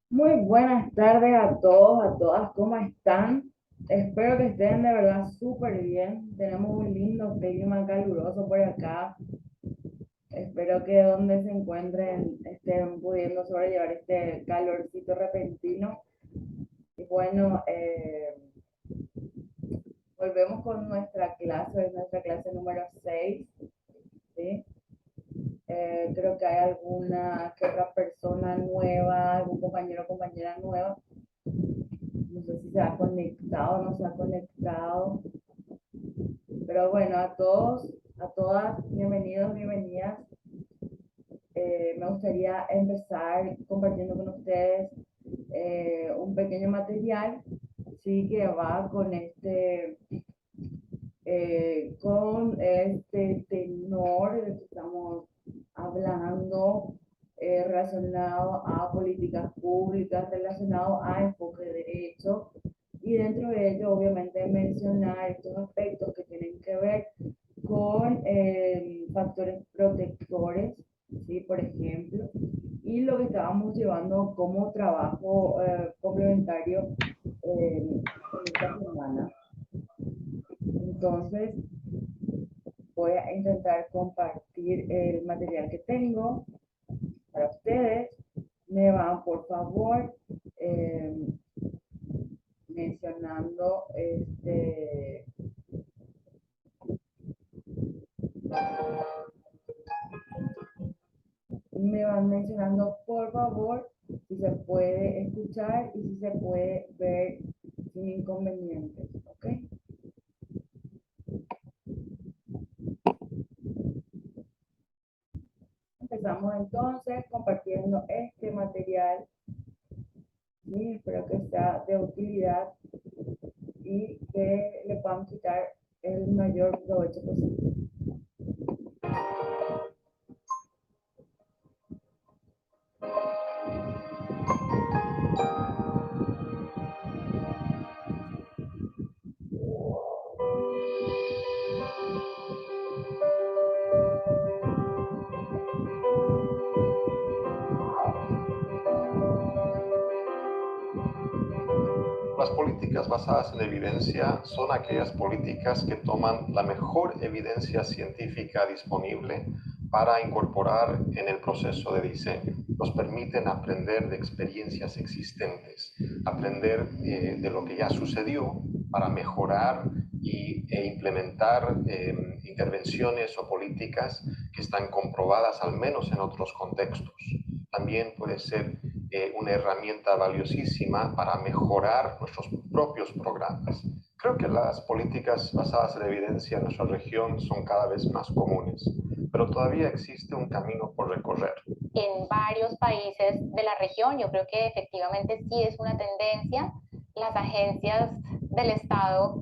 Muy buenas tardes a todos, a todas, ¿cómo están? Espero que estén de verdad súper bien. Tenemos un lindo clima caluroso por acá. Espero que donde se encuentren estén pudiendo sobrellevar este calorcito repentino. Y bueno, volvemos con nuestra clase número 6, ¿sí? Creo que hay alguna que otra persona nueva, algún compañero o compañera nueva. No sé si se ha conectado o no se ha conectado. Pero bueno, a todos, a todas, bienvenidos, bienvenidas. Me gustaría empezar compartiendo con ustedes un pequeño material, sí, que va con este tenor del que estamos hablando, relacionado a políticas públicas, relacionado a enfoque de derecho, y dentro de ello obviamente mencionar estos aspectos que tienen que ver con factores protectores, ¿sí? Por ejemplo, y lo que estábamos llevando como trabajo complementario en esta semana. Entonces, voy a intentar compartir el material que tengo para ustedes. Me van, por favor, eh, mencionando me van mencionando, por favor, si se puede escuchar y si se puede ver sin inconvenientes, ¿ok? Empezamos entonces compartiendo este material y espero que sea de utilidad y que le puedan quitar el mayor provecho posible. Las políticas basadas en evidencia son aquellas políticas que toman la mejor evidencia científica disponible para incorporar en el proceso de diseño. Nos permiten aprender de experiencias existentes, aprender de lo que ya sucedió para mejorar e implementar intervenciones o políticas que están comprobadas al menos en otros contextos. También puede ser una herramienta valiosísima para mejorar nuestros propios programas. Creo que las políticas basadas en evidencia en nuestra región son cada vez más comunes, pero todavía existe un camino por recorrer. En varios países de la región, yo creo que efectivamente sí es una tendencia. Las agencias del Estado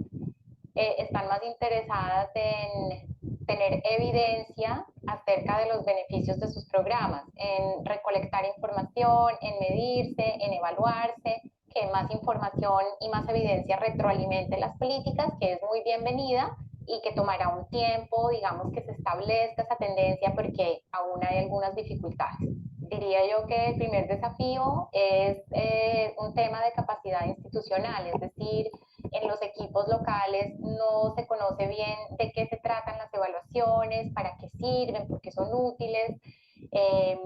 están más interesadas en tener evidencia acerca de los beneficios de sus programas, en recolectar información, en medirse, en evaluarse, que más información y más evidencia retroalimente las políticas, que es muy bienvenida y que tomará un tiempo, digamos, que se establezca esa tendencia porque aún hay algunas dificultades. Diría yo que el primer desafío es un tema de capacidad institucional, es decir, en los equipos locales no se conoce bien de qué se tratan las evaluaciones, para qué sirven, por qué son útiles. Eh,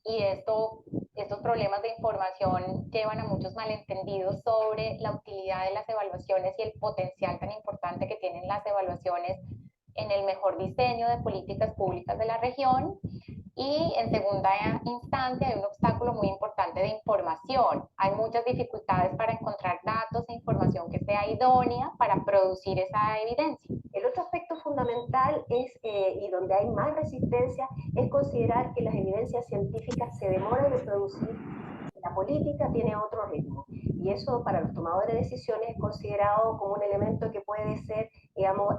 y estos problemas de información llevan a muchos malentendidos sobre la utilidad de las evaluaciones y el potencial tan importante que tienen las evaluaciones en el mejor diseño de políticas públicas de la región. Y en segunda instancia hay un obstáculo muy importante de información. Hay muchas dificultades para encontrar datos e información que sea idónea para producir esa evidencia. El otro aspecto fundamental es, y donde hay más resistencia, es considerar que las evidencias científicas se demoran en producir. La política tiene otro ritmo y eso para los tomadores de decisiones es considerado como un elemento que puede ser, digamos,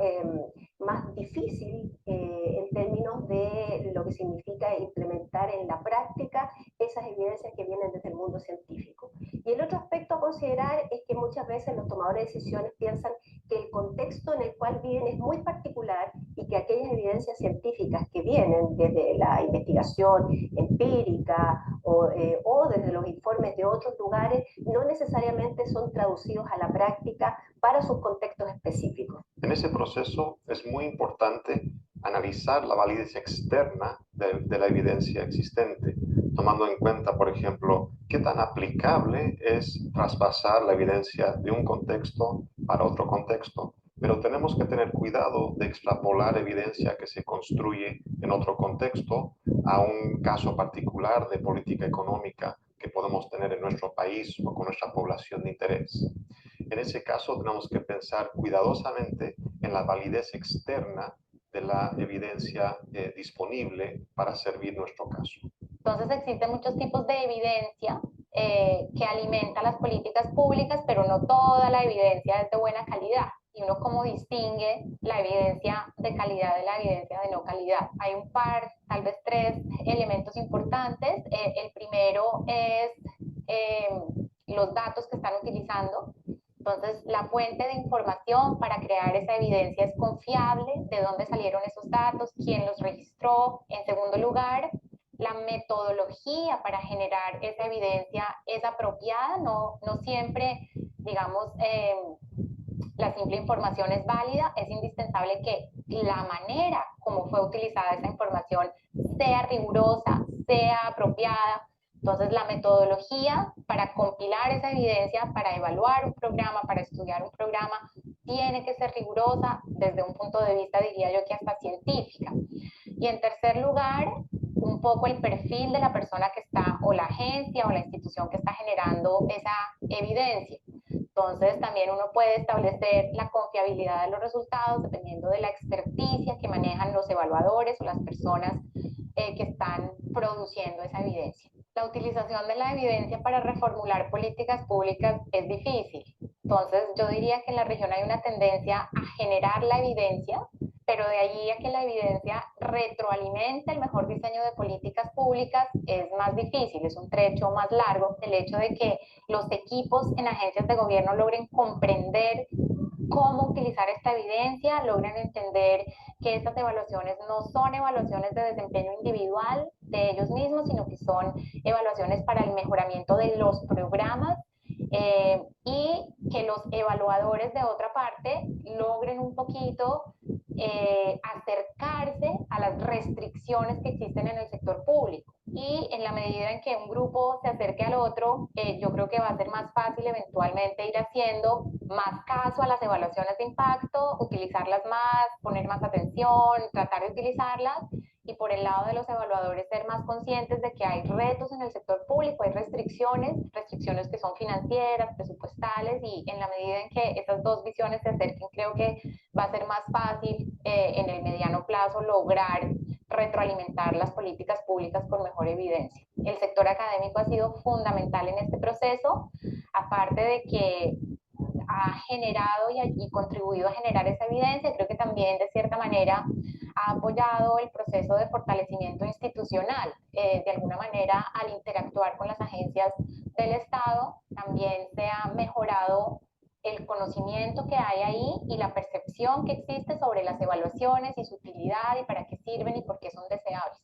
más difícil en términos de lo que significa implementar en la práctica esas evidencias que vienen desde el mundo científico. Y el otro aspecto a considerar es que muchas veces los tomadores de decisiones piensan que el contexto en el cual viven es muy particular y que aquellas evidencias científicas que vienen desde la investigación empírica o desde los informes de otros lugares no necesariamente son traducidos a la práctica para sus contextos específicos. En ese proceso es muy importante analizar la validez externa de la evidencia existente, tomando en cuenta, por ejemplo, qué tan aplicable es traspasar la evidencia de un contexto para otro contexto. Pero tenemos que tener cuidado de extrapolar evidencia que se construye en otro contexto a un caso particular de política económica que podemos tener en nuestro país o con nuestra población de interés. En ese caso tenemos que pensar cuidadosamente en la validez externa de la evidencia disponible para servir nuestro caso. Entonces existen muchos tipos de evidencia que alimenta las políticas públicas, pero no toda la evidencia es de buena calidad. Y uno cómo distingue la evidencia de calidad de la evidencia de no calidad. Hay un par, tal vez tres elementos importantes. El primero es los datos que están utilizando. Entonces, la fuente de información para crear esa evidencia es confiable, de dónde salieron esos datos, quién los registró. En segundo lugar, la metodología para generar esa evidencia es apropiada, no siempre, digamos, la simple información es válida, es indispensable que la manera como fue utilizada esa información sea rigurosa, sea apropiada. Entonces, la metodología para compilar esa evidencia, para evaluar un programa, para estudiar un programa, tiene que ser rigurosa desde un punto de vista, diría yo, que hasta científica. Y en tercer lugar, un poco el perfil de la persona que está, o la agencia o la institución que está generando esa evidencia. Entonces, también uno puede establecer la confiabilidad de los resultados dependiendo de la experticia que manejan los evaluadores o las personas que están produciendo esa evidencia. La utilización de la evidencia para reformular políticas públicas es difícil. Entonces, yo diría que en la región hay una tendencia a generar la evidencia, pero de allí a que la evidencia retroalimente el mejor diseño de políticas públicas es más difícil, es un trecho más largo. El hecho de que los equipos en agencias de gobierno logren comprender cómo utilizar esta evidencia, logran entender que estas evaluaciones no son evaluaciones de desempeño individual de ellos mismos, sino que son evaluaciones para el mejoramiento de los programas, y que los evaluadores de otra parte logren un poquito acercarse a las restricciones que existen en el sector público. Y en la medida en que un grupo se acerque al otro, yo creo que va a ser más fácil eventualmente ir haciendo más caso a las evaluaciones de impacto, utilizarlas más, poner más atención, tratar de utilizarlas, y por el lado de los evaluadores ser más conscientes de que hay retos en el sector público, hay restricciones que son financieras, presupuestales, y en la medida en que esas dos visiones se acerquen, creo que va a ser más fácil en el mediano plazo lograr retroalimentar las políticas públicas con mejor evidencia. El sector académico ha sido fundamental en este proceso, aparte de que ha generado y contribuido a generar esa evidencia, creo que también de cierta manera ha apoyado el proceso de fortalecimiento institucional. De alguna manera, al interactuar con las agencias del Estado, también se ha mejorado el conocimiento que hay ahí y la percepción que existe sobre las evaluaciones y su utilidad y para qué sirven y por qué son deseables.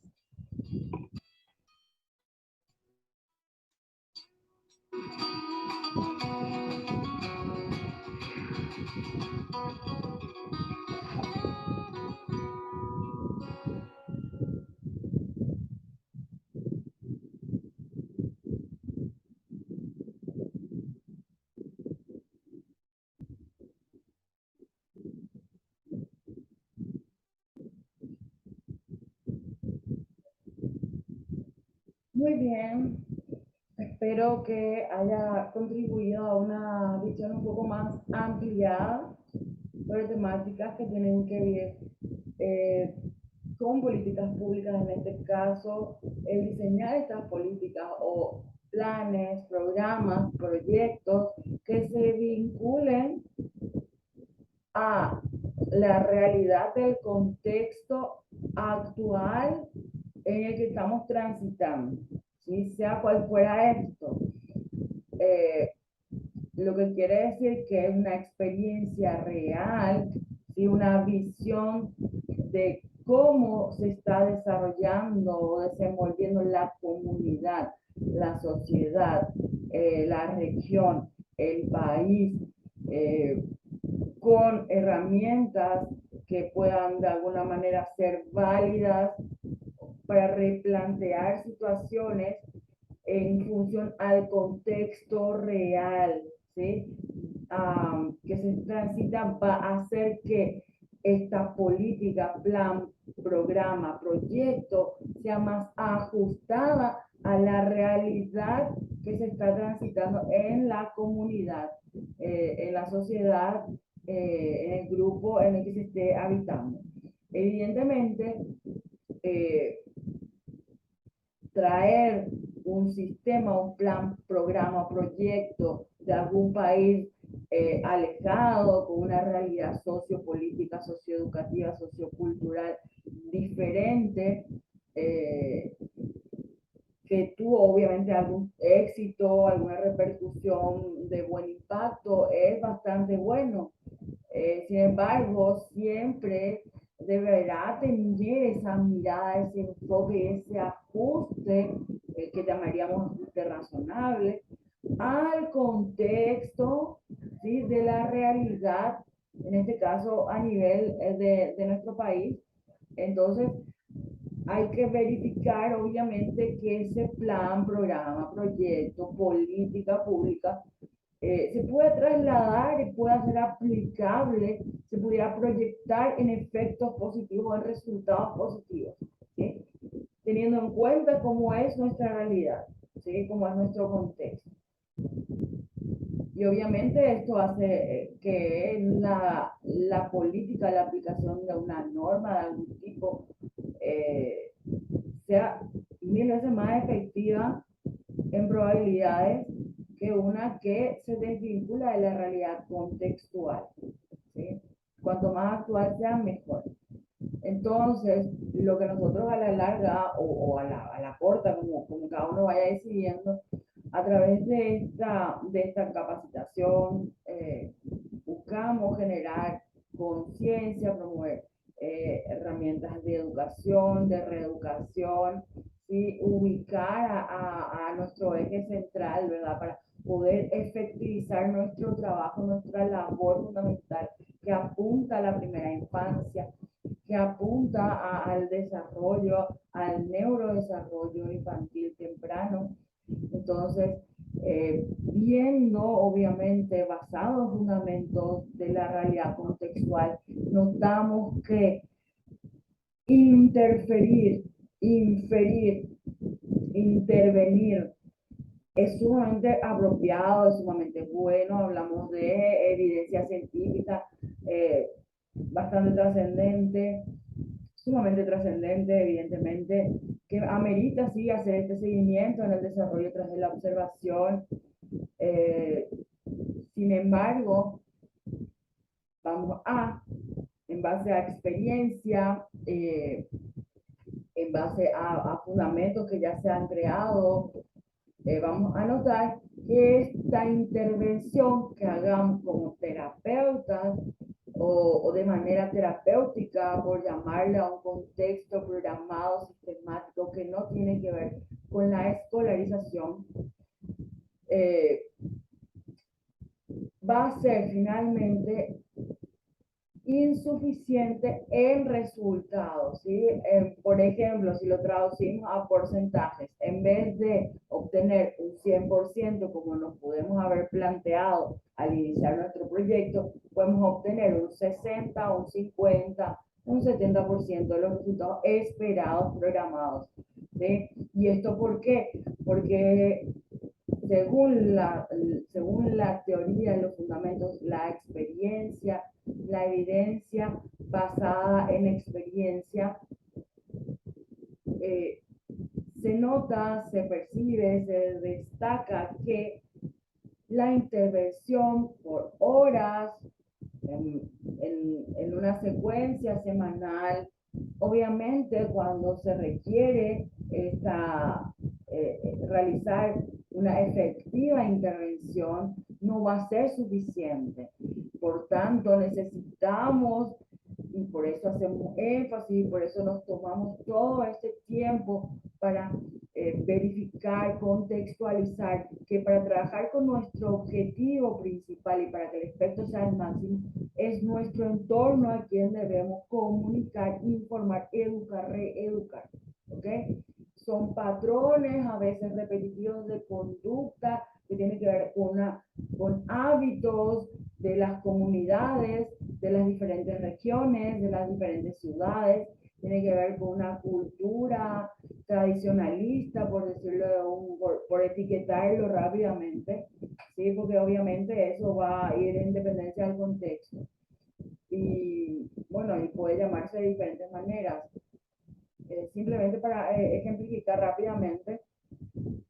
Muy bien. Espero que haya contribuido a una visión un poco más ampliada sobre temáticas que tienen que ver con políticas públicas, en este caso, el diseñar estas políticas o planes, programas, proyectos que se vinculen a la realidad del contexto actual en el que estamos transitando, ¿sí? Sea cual fuera esto. Eh, lo que quiere decir que es una experiencia real, ¿sí? Una visión de cómo se está desarrollando o desenvolviendo la comunidad, la sociedad, la región, el país, eh, con herramientas que puedan de alguna manera ser válidas para replantear situaciones en función al contexto real, ¿sí? Que se transita va a hacer que esta política, plan, programa, proyecto sea más ajustada a la realidad que se está transitando en la comunidad, en la sociedad, en el grupo en el que se esté habitando. Evidentemente, eh, traer un sistema, un plan, programa, proyecto de algún país alejado, con una realidad sociopolítica, socioeducativa, sociocultural diferente, que tuvo obviamente algún éxito, alguna repercusión de buen impacto, es bastante bueno. Sin embargo, siempre deberá tener esa mirada, ese enfoque, ese ajuste, que llamaríamos ajuste razonable, al contexto, ¿sí? De la realidad, en este caso a nivel de nuestro país. Entonces, hay que verificar, obviamente, que ese plan, programa, proyecto, política pública se puede trasladar y pueda ser aplicable, se pudiera proyectar en efectos positivos, en resultados positivos, ¿sí? Teniendo en cuenta cómo es nuestra realidad, ¿sí? Cómo es nuestro contexto. Y obviamente esto hace que la política, la aplicación de una norma de algún tipo, eh, sea 1000 veces más efectiva en probabilidades que una que se desvincula de la realidad contextual, ¿sí? Cuanto más actual sea, mejor. Entonces, lo que nosotros a la larga o a la corta, como cada uno vaya decidiendo, a través de esta capacitación, buscamos generar conciencia, promover herramientas de educación, de reeducación, ¿sí? Ubicar a nuestro eje central, ¿verdad? Para poder efectivizar nuestro trabajo, nuestra labor fundamental que apunta a la primera infancia, que apunta al desarrollo, al neurodesarrollo infantil temprano. Entonces, viendo obviamente basado en fundamentos de la realidad contextual, notamos que interferir, inferir, intervenir es sumamente apropiado, es sumamente bueno. Hablamos de evidencia científica bastante trascendente, sumamente trascendente, evidentemente, que amerita sí hacer este seguimiento en el desarrollo tras de la observación. Sin embargo, vamos en base a experiencia, en base a fundamentos que ya se han creado, vamos a notar que esta intervención que hagamos como terapeutas o de manera terapéutica, por llamarle a un contexto programado, sistemático, que no tiene que ver con la escolarización, va a ser finalmente insuficiente en resultados, ¿sí? Por ejemplo, si lo traducimos a porcentajes, en vez de obtener un 100% como nos podemos haber planteado al iniciar nuestro proyecto, podemos obtener un 60, un 50, un 70% de los resultados esperados, programados. ¿sí? ¿Y esto por qué? Porque según la teoría, los fundamentos, la experiencia, la evidencia basada en experiencia, se nota, se percibe, se destaca que la intervención por horas en una secuencia semanal, obviamente cuando se requiere realizar una efectiva intervención, no va a ser suficiente. Por tanto, necesitamos, y por eso hacemos énfasis, por eso nos tomamos todo este tiempo para verificar, contextualizar, que para trabajar con nuestro objetivo principal y para que el efecto sea el máximo, es nuestro entorno a quien debemos comunicar, informar, educar, reeducar. ¿Ok? Son patrones a veces repetitivos de conducta que tienen que ver con hábitos de las comunidades, de las diferentes regiones, de las diferentes ciudades, tiene que ver con una cultura tradicionalista, por decirlo, por etiquetarlo rápidamente, ¿sí? Porque obviamente eso va a ir en dependencia del contexto. Y bueno, y puede llamarse de diferentes maneras. Simplemente para ejemplificar rápidamente,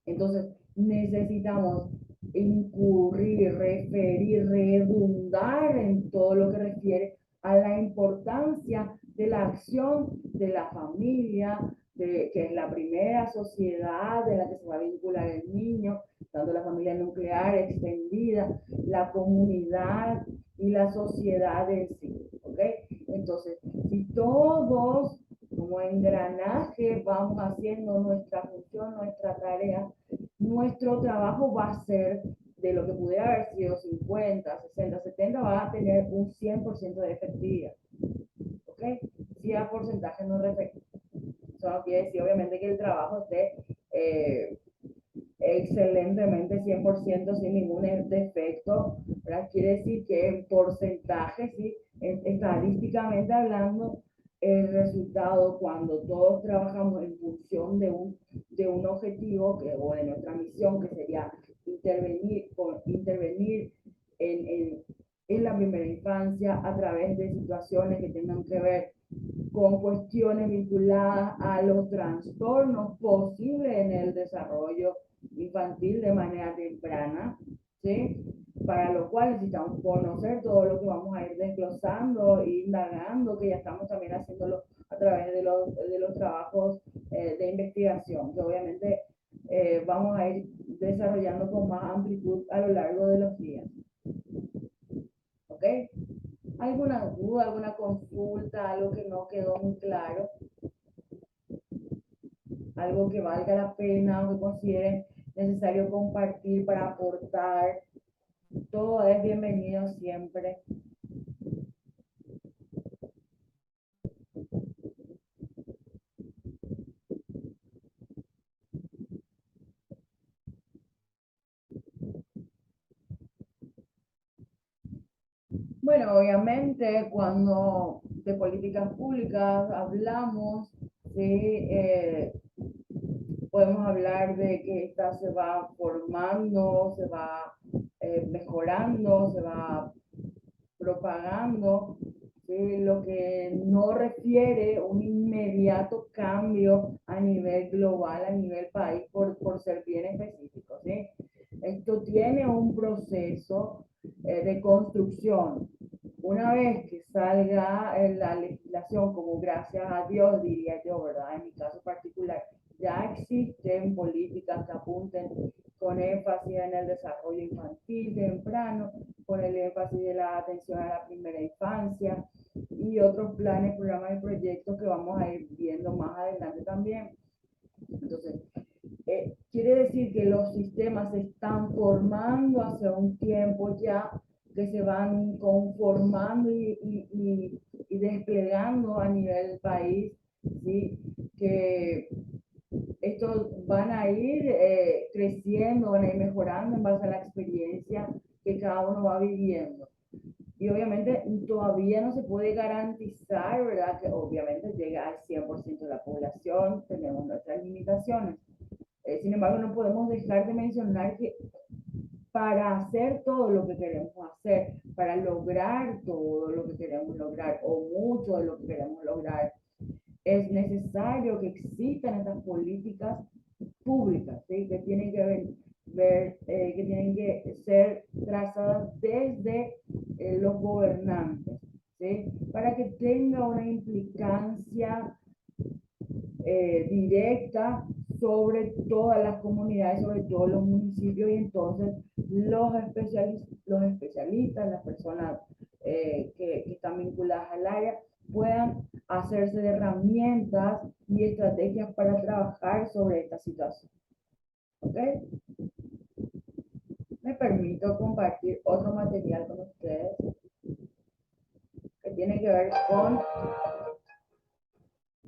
entonces necesitamos incurrir, referir, redundar en todo lo que refiere a la importancia de la acción de la familia, que es la primera sociedad de la que se va a vincular el niño, tanto la familia nuclear extendida, la comunidad y la sociedad en sí. ¿Ok? Entonces, si todos como engranaje vamos haciendo nuestra función, nuestra tarea, nuestro trabajo va a ser de lo que pudiera haber sido 50, 60, 70, va a tener un 100% de efectividad. ¿Ok? Si a porcentaje no respecta. Eso no quiere decir obviamente que el trabajo esté excelentemente 100% sin ningún defecto, ¿verdad? Quiere decir que en porcentaje, ¿sí? Estadísticamente hablando, el resultado cuando todos trabajamos en función de un objetivo o de nuestra misión, que sería intervenir en la primera infancia a través de situaciones que tengan que ver con cuestiones vinculadas a los trastornos posibles en el desarrollo infantil de manera temprana, ¿sí? Para lo cual necesitamos conocer todo lo que vamos a ir desglosando e indagando, que ya estamos también haciéndolo a través de los trabajos de investigación, que obviamente vamos a ir desarrollando con más amplitud a lo largo de los días. ¿Ok? ¿Alguna duda, alguna consulta, algo que no quedó muy claro? Algo que valga la pena o que consideren necesario compartir para aportar. Todo es bienvenido siempre. Bueno, obviamente cuando de políticas públicas hablamos, ¿sí? Podemos hablar de que esta se va formando, se va mejorando, se va propagando, ¿sí? Lo que no refiere un inmediato cambio a nivel global, a nivel país, por ser bien específico, ¿sí? Esto tiene un proceso de construcción. Una vez que salga la legislación, como gracias a Dios, diría yo, ¿verdad? En mi caso particular, ya existen políticas que apunten con énfasis en el desarrollo infantil temprano, con el énfasis de la atención a la primera infancia y otros planes, programas y proyectos que vamos a ir viendo más adelante también. Entonces, quiere decir que los sistemas se están formando hace un tiempo ya, que se van conformando y desplegando a nivel país, ¿sí? Que estos van a ir creciendo, van a ir mejorando en base a la experiencia que cada uno va viviendo. Y Y obviamente todavía no se puede garantizar, ¿verdad? Que obviamente llega al 100% de la población, tenemos nuestras limitaciones. Sin embargo, no podemos dejar de mencionar que para hacer todo lo que queremos hacer, para lograr todo lo que queremos lograr o mucho de lo que queremos lograr, es necesario que existan estas políticas públicas, ¿sí? Que tienen que que tienen que ser trazadas desde los gobernantes, ¿sí? Para que tenga una implicancia directa sobre todas las comunidades, sobre todos los municipios, y entonces los especialistas, las personas que están vinculadas al área, puedan hacerse de herramientas y estrategias para trabajar sobre esta situación. ¿Ok? Me permito compartir otro material con ustedes que tiene que ver con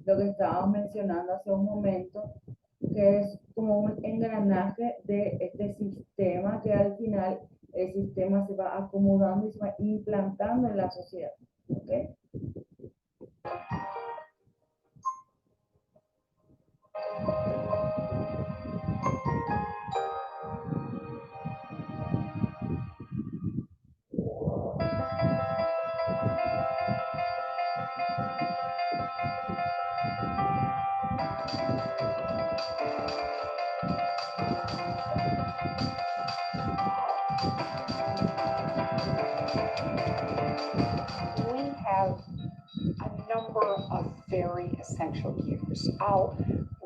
lo que estábamos mencionando hace un momento, que es como un engranaje de este sistema que al final el sistema se va acomodando y se va implantando en la sociedad. ¿Okay? We have a number of very essential gears. I'll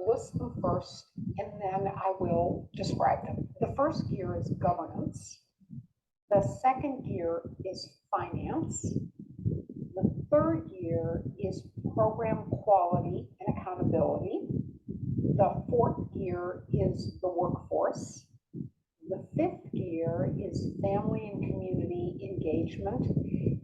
list them first and then I will describe them. The first gear is governance. The second gear is finance. The third gear is program quality and accountability. The fourth gear is the workforce. The fifth gear is family and community engagement.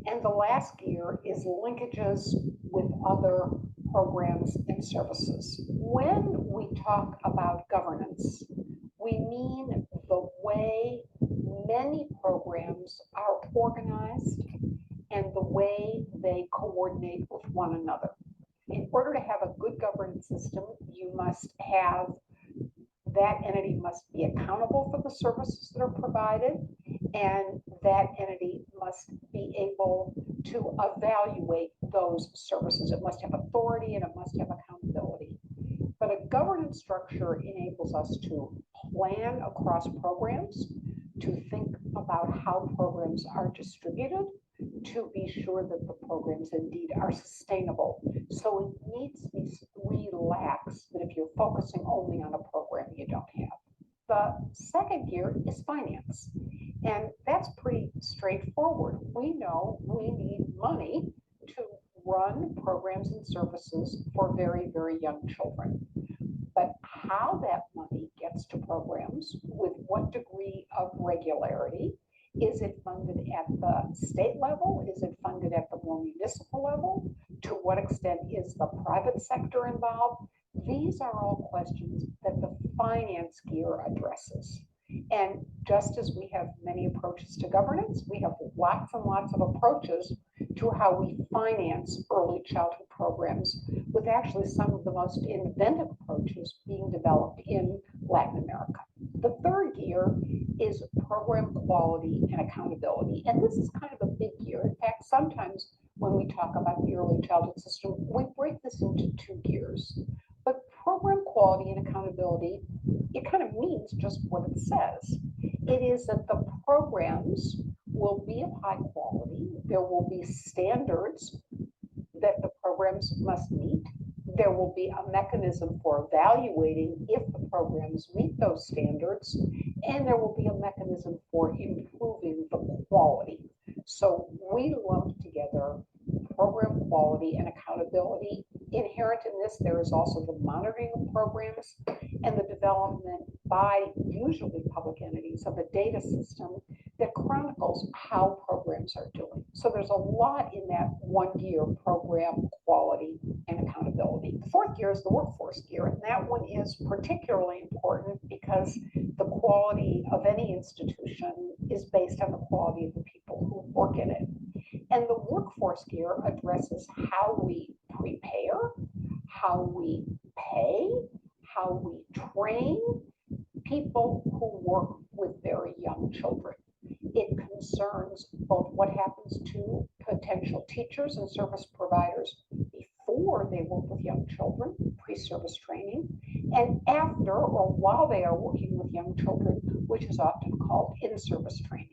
And the last gear is linkages with other programs and services. When we talk about governance, we mean the way many programs are organized and the way they coordinate with one another. In order to have a good governance system, you must have that entity must be accountable for the services that are provided, and that entity must be able to evaluate those services. It must have authority and it must have accountability. But a governance structure enables us to plan across programs, to think about how programs are distributed, to be sure that the programs indeed are sustainable. So it needs to be relaxed that if you're focusing only on a program, you don't have. The second gear is finance. And that's pretty straightforward. We know we need money to run programs and services for very, very young children. But how that money gets to programs, with what degree of regularity, is it funded at the state level? Is it funded at the more municipal level? To what extent is the private sector involved? These are all questions that the finance gear addresses. And just as we have many approaches to governance, we have lots and lots of approaches to how we finance early childhood programs, with actually some of the most inventive approaches being developed in Latin America. The third gear is program quality and accountability. And this is kind of a big gear. In fact, sometimes when we talk about the early childhood system, we break this into two gears. But program quality and accountability, it kind of means just what it says. It is that the programs will be of high quality. There will be standards that the programs must meet. There will be a mechanism for evaluating if the programs meet those standards, and there will be a mechanism for improving the quality. So we lump together program quality and accountability. Inherent in this, there is also the monitoring of programs and the development by usually public entities of a data system that chronicles how programs are doing. So there's a lot in that one gear, program quality and accountability. The fourth gear is the workforce gear, and that one is particularly important because the quality of any institution is based on the quality of the people who work in it. And the workforce gear addresses how we prepare, how we pay, how we train people who work with very young children. It concerns both what happens to potential teachers and service providers before they work with young children, pre-service training, and after or while they are working with young children, which is often called in-service training.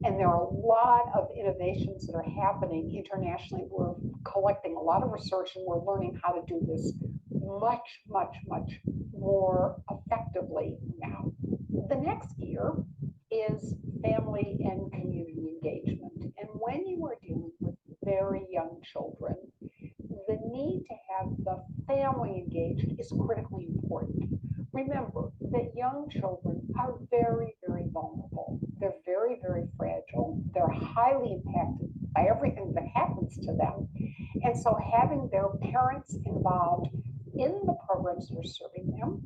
And there are a lot of innovations that are happening internationally. We're collecting a lot of research and we're learning how to do this much, much, much more effectively now. The next gear is family and community engagement. And when you are dealing with very young children, the need to have the family engaged is critically important. Remember that young children are very, very vulnerable. They're very, very fragile. They're highly impacted by everything that happens to them. And so having their parents involved in the programs that are serving them,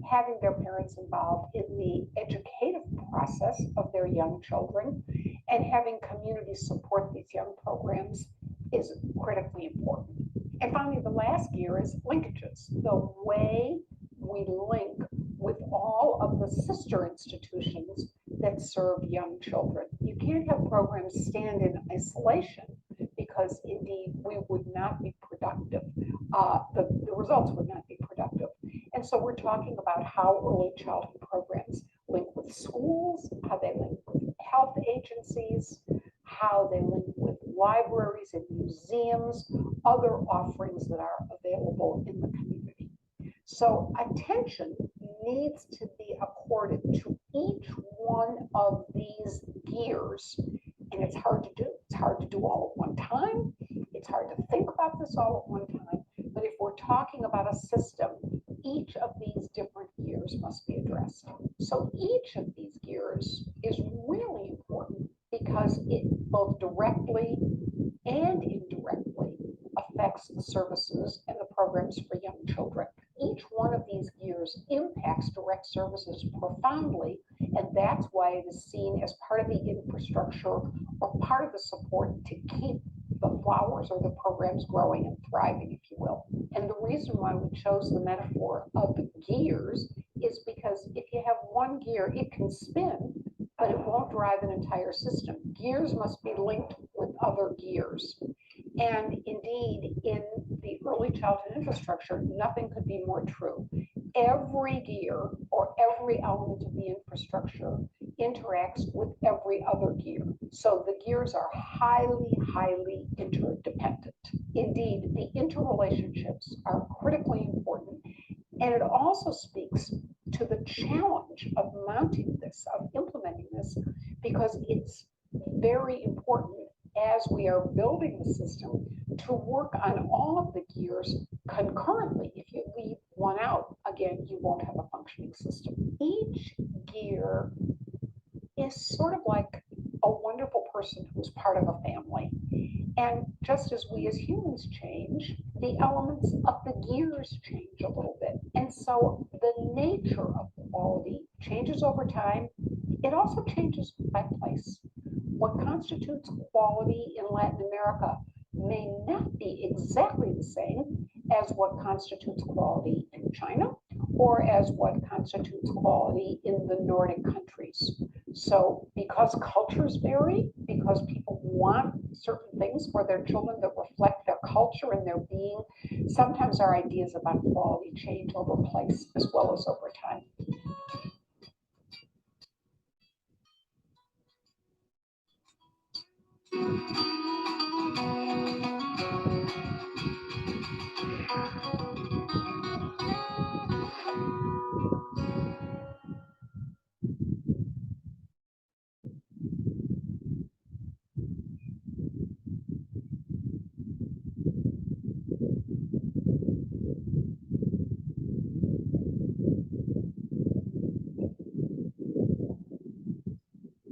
having their parents involved in the educative process of their young children, and having communities support these young programs is critically important. And finally, the last gear is linkages, the way we link with all of the sister institutions that serve young children. You can't have programs stand in isolation because indeed we would not be productive. The results would not be productive. And so we're talking about how early childhood programs link with schools, how they link with health agencies, how they link with libraries and museums, other offerings that are available in the community. So attention needs to be accorded to each one of these gears. And it's hard to do. It's hard to do all at one time. It's hard to think about this all at one time. But if we're talking about a system, each of these different gears must be addressed. So each of these gears is really important because it both directly and indirectly affects the services and the programs for young children. Each one of these gears impacts direct services profoundly, and that's why it is seen as part of the infrastructure or part of the support to keep the flowers or the programs growing and thriving, if you will. And the reason why we chose the metaphor of gears is because if you have one gear, it can spin, but it won't drive an entire system. Gears must be linked with other gears. And indeed, in the early childhood infrastructure, nothing could be more true. Every gear or every element of the infrastructure interacts with every other gear. So the gears are highly, highly interdependent. Indeed, the interrelationships are critically important. And it also speaks to the challenge of mounting this, of implementing this, because it's very important as we are building the system to work on all of the gears concurrently. If you leave one out, again, you won't have a functioning system. Each gear is sort of like a wonderful person who's part of a family. And just as we as humans change, the elements of the gears change a little bit. And so the nature of quality changes over time. It also changes by place. What constitutes quality in Latin America may not be exactly the same as what constitutes quality in China or as what constitutes quality in the Nordic countries. So because cultures vary, because people want certain things for their children that reflect their culture and their being, sometimes our ideas about quality change over place as well as over time.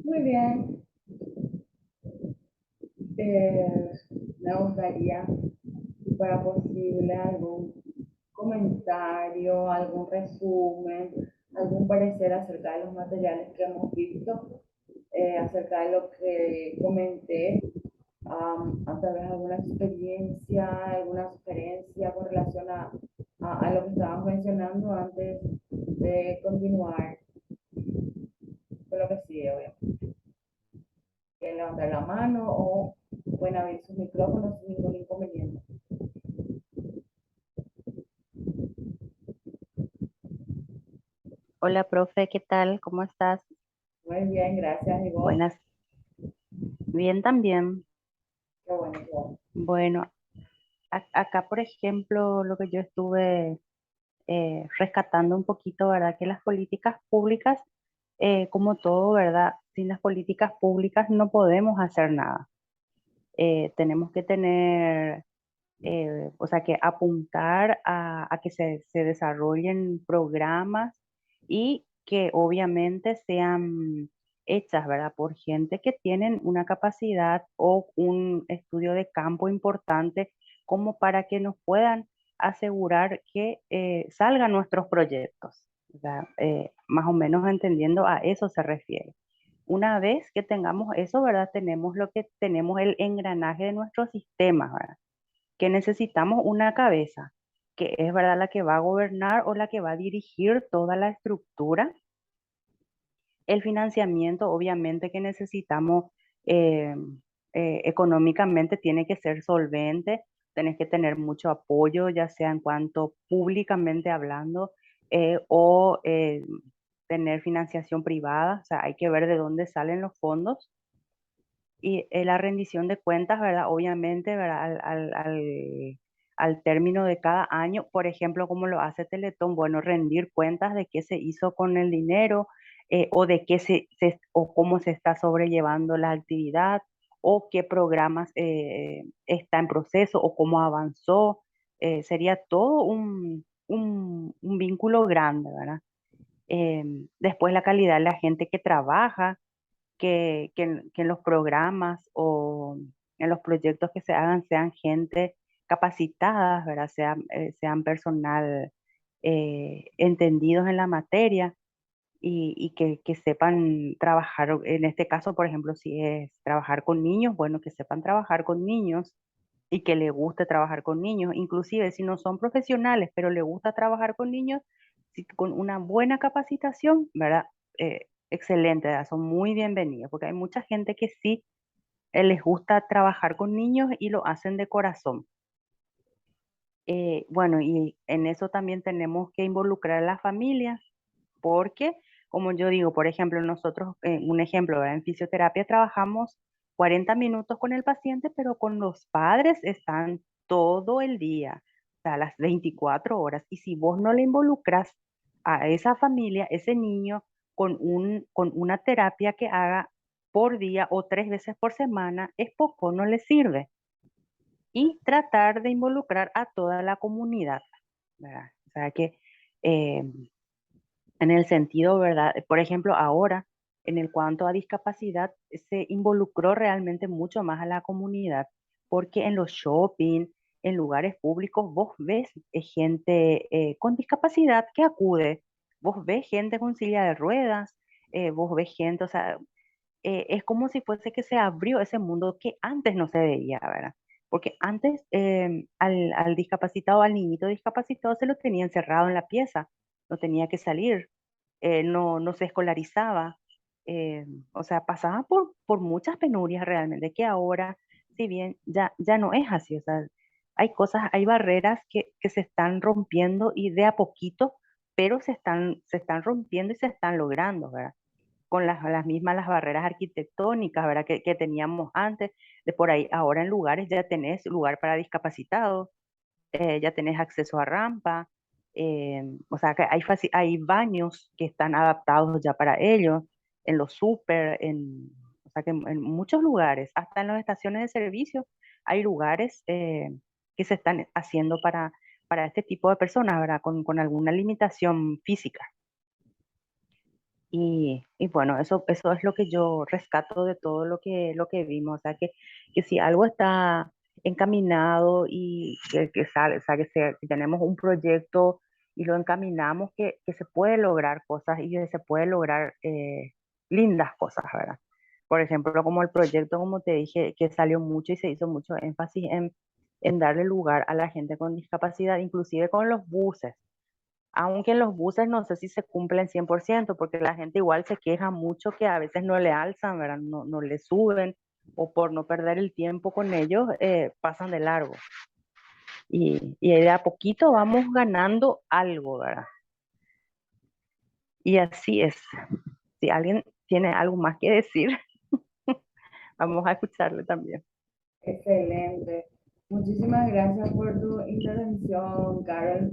Muy bien. Me gustaría, si fuera posible, algún comentario, algún resumen, algún parecer acerca de los materiales que hemos visto, acerca de lo que comenté a tal vez alguna experiencia, alguna sugerencia con relación a lo que estábamos mencionando antes de continuar con lo que sigue, obviamente. Quieren levantar la mano o pueden abrir sus micrófonos sin ningún inconveniente. Hola, profe, ¿qué tal? ¿Cómo estás? Muy bien, gracias. ¿Y vos? Buenas. Bien también. Qué bueno, qué bueno. Bueno, acá, por ejemplo, lo que yo estuve rescatando un poquito, ¿verdad? Que las políticas públicas, como todo, ¿verdad? Sin las políticas públicas no podemos hacer nada. Tenemos que tener, o sea, que apuntar a que se desarrollen programas y que obviamente sean hechas, ¿verdad? Por gente que tienen una capacidad o un estudio de campo importante como para que nos puedan asegurar que salgan nuestros proyectos. O sea, más o menos entendiendo a eso se refiere. Una vez que tengamos eso, ¿verdad? Tenemos lo que tenemos el engranaje de nuestro sistema, ¿verdad? Que necesitamos una cabeza, que es, ¿verdad? La que va a gobernar o la que va a dirigir toda la estructura. El financiamiento, obviamente que necesitamos eh, económicamente, tiene que ser solvente, tenés que tener mucho apoyo, ya sea en cuanto públicamente hablando o tener financiación privada, o sea, hay que ver de dónde salen los fondos. Y la rendición de cuentas, ¿verdad? Obviamente, ¿verdad? Al término de cada año, por ejemplo, como lo hace Teletón, bueno, rendir cuentas de qué se hizo con el dinero o de qué o cómo se está sobrellevando la actividad o qué programas está en proceso o cómo avanzó. Sería todo un vínculo grande, ¿verdad? Después la calidad de la gente que trabaja que en los programas o en los proyectos que se hagan sean gente capacitada, ¿verdad? Sean personal entendidos en la materia y que sepan trabajar, en este caso, por ejemplo, si es trabajar con niños, bueno, que sepan trabajar con niños y que le guste trabajar con niños, inclusive si no son profesionales, pero le gusta trabajar con niños, con una buena capacitación, ¿verdad? Excelente, ¿verdad? Son muy bienvenidos, porque hay mucha gente que sí les gusta trabajar con niños y lo hacen de corazón. Bueno, y en eso también tenemos que involucrar a las familias, porque, como yo digo, por ejemplo, nosotros, un ejemplo, ¿verdad? En fisioterapia trabajamos 40 minutos con el paciente, pero con los padres están todo el día, o sea, las 24 horas. Y si vos no le involucras a esa familia, ese niño, con una terapia que haga por día o 3 veces por semana, es poco, no le sirve. Y tratar de involucrar a toda la comunidad, ¿verdad? O sea que eh, en el sentido, ¿verdad? Por ejemplo, ahora, en el cuanto a discapacidad, se involucró realmente mucho más a la comunidad, porque en los shopping, en lugares públicos, vos ves gente con discapacidad que acude, vos ves gente con silla de ruedas, vos ves gente, o sea, es como si fuese que se abrió ese mundo que antes no se veía, ¿verdad? Porque antes al discapacitado, al niñito discapacitado, se lo tenía encerrado en la pieza, no tenía que salir, no se escolarizaba, eh, o sea, pasaba por muchas penurias realmente, que ahora, si bien ya no es así, o sea, hay cosas, hay barreras que se están rompiendo y de a poquito, pero se están rompiendo y se están logrando, ¿verdad? Con las mismas las barreras arquitectónicas, ¿verdad? Que teníamos antes, de por ahí, ahora en lugares ya tenés lugar para discapacitados, ya tenés acceso a rampa, o sea que hay baños que están adaptados ya para ellos, en los súper, o sea que en muchos lugares, hasta en las estaciones de servicio, hay lugares que se están haciendo para este tipo de personas, ¿verdad? Con alguna limitación física. Y bueno, eso es lo que yo rescato de todo lo que vimos. O sea, que si algo está encaminado y que sale, o sea, que tenemos un proyecto y lo encaminamos, que se puede lograr cosas y que se puede lograr lindas cosas, ¿verdad? Por ejemplo, como el proyecto, como te dije, que salió mucho y se hizo mucho énfasis en darle lugar a la gente con discapacidad, inclusive con los buses. Aunque en los buses no sé si se cumplen 100% porque la gente igual se queja mucho que a veces no le alzan, ¿verdad? No le suben, o por no perder el tiempo con ellos, pasan de largo. Y de a poquito vamos ganando algo, ¿verdad? Y así es. Si alguien tiene algo más que decir, vamos a escucharle también. Excelente. Muchísimas gracias por tu intervención, Carol.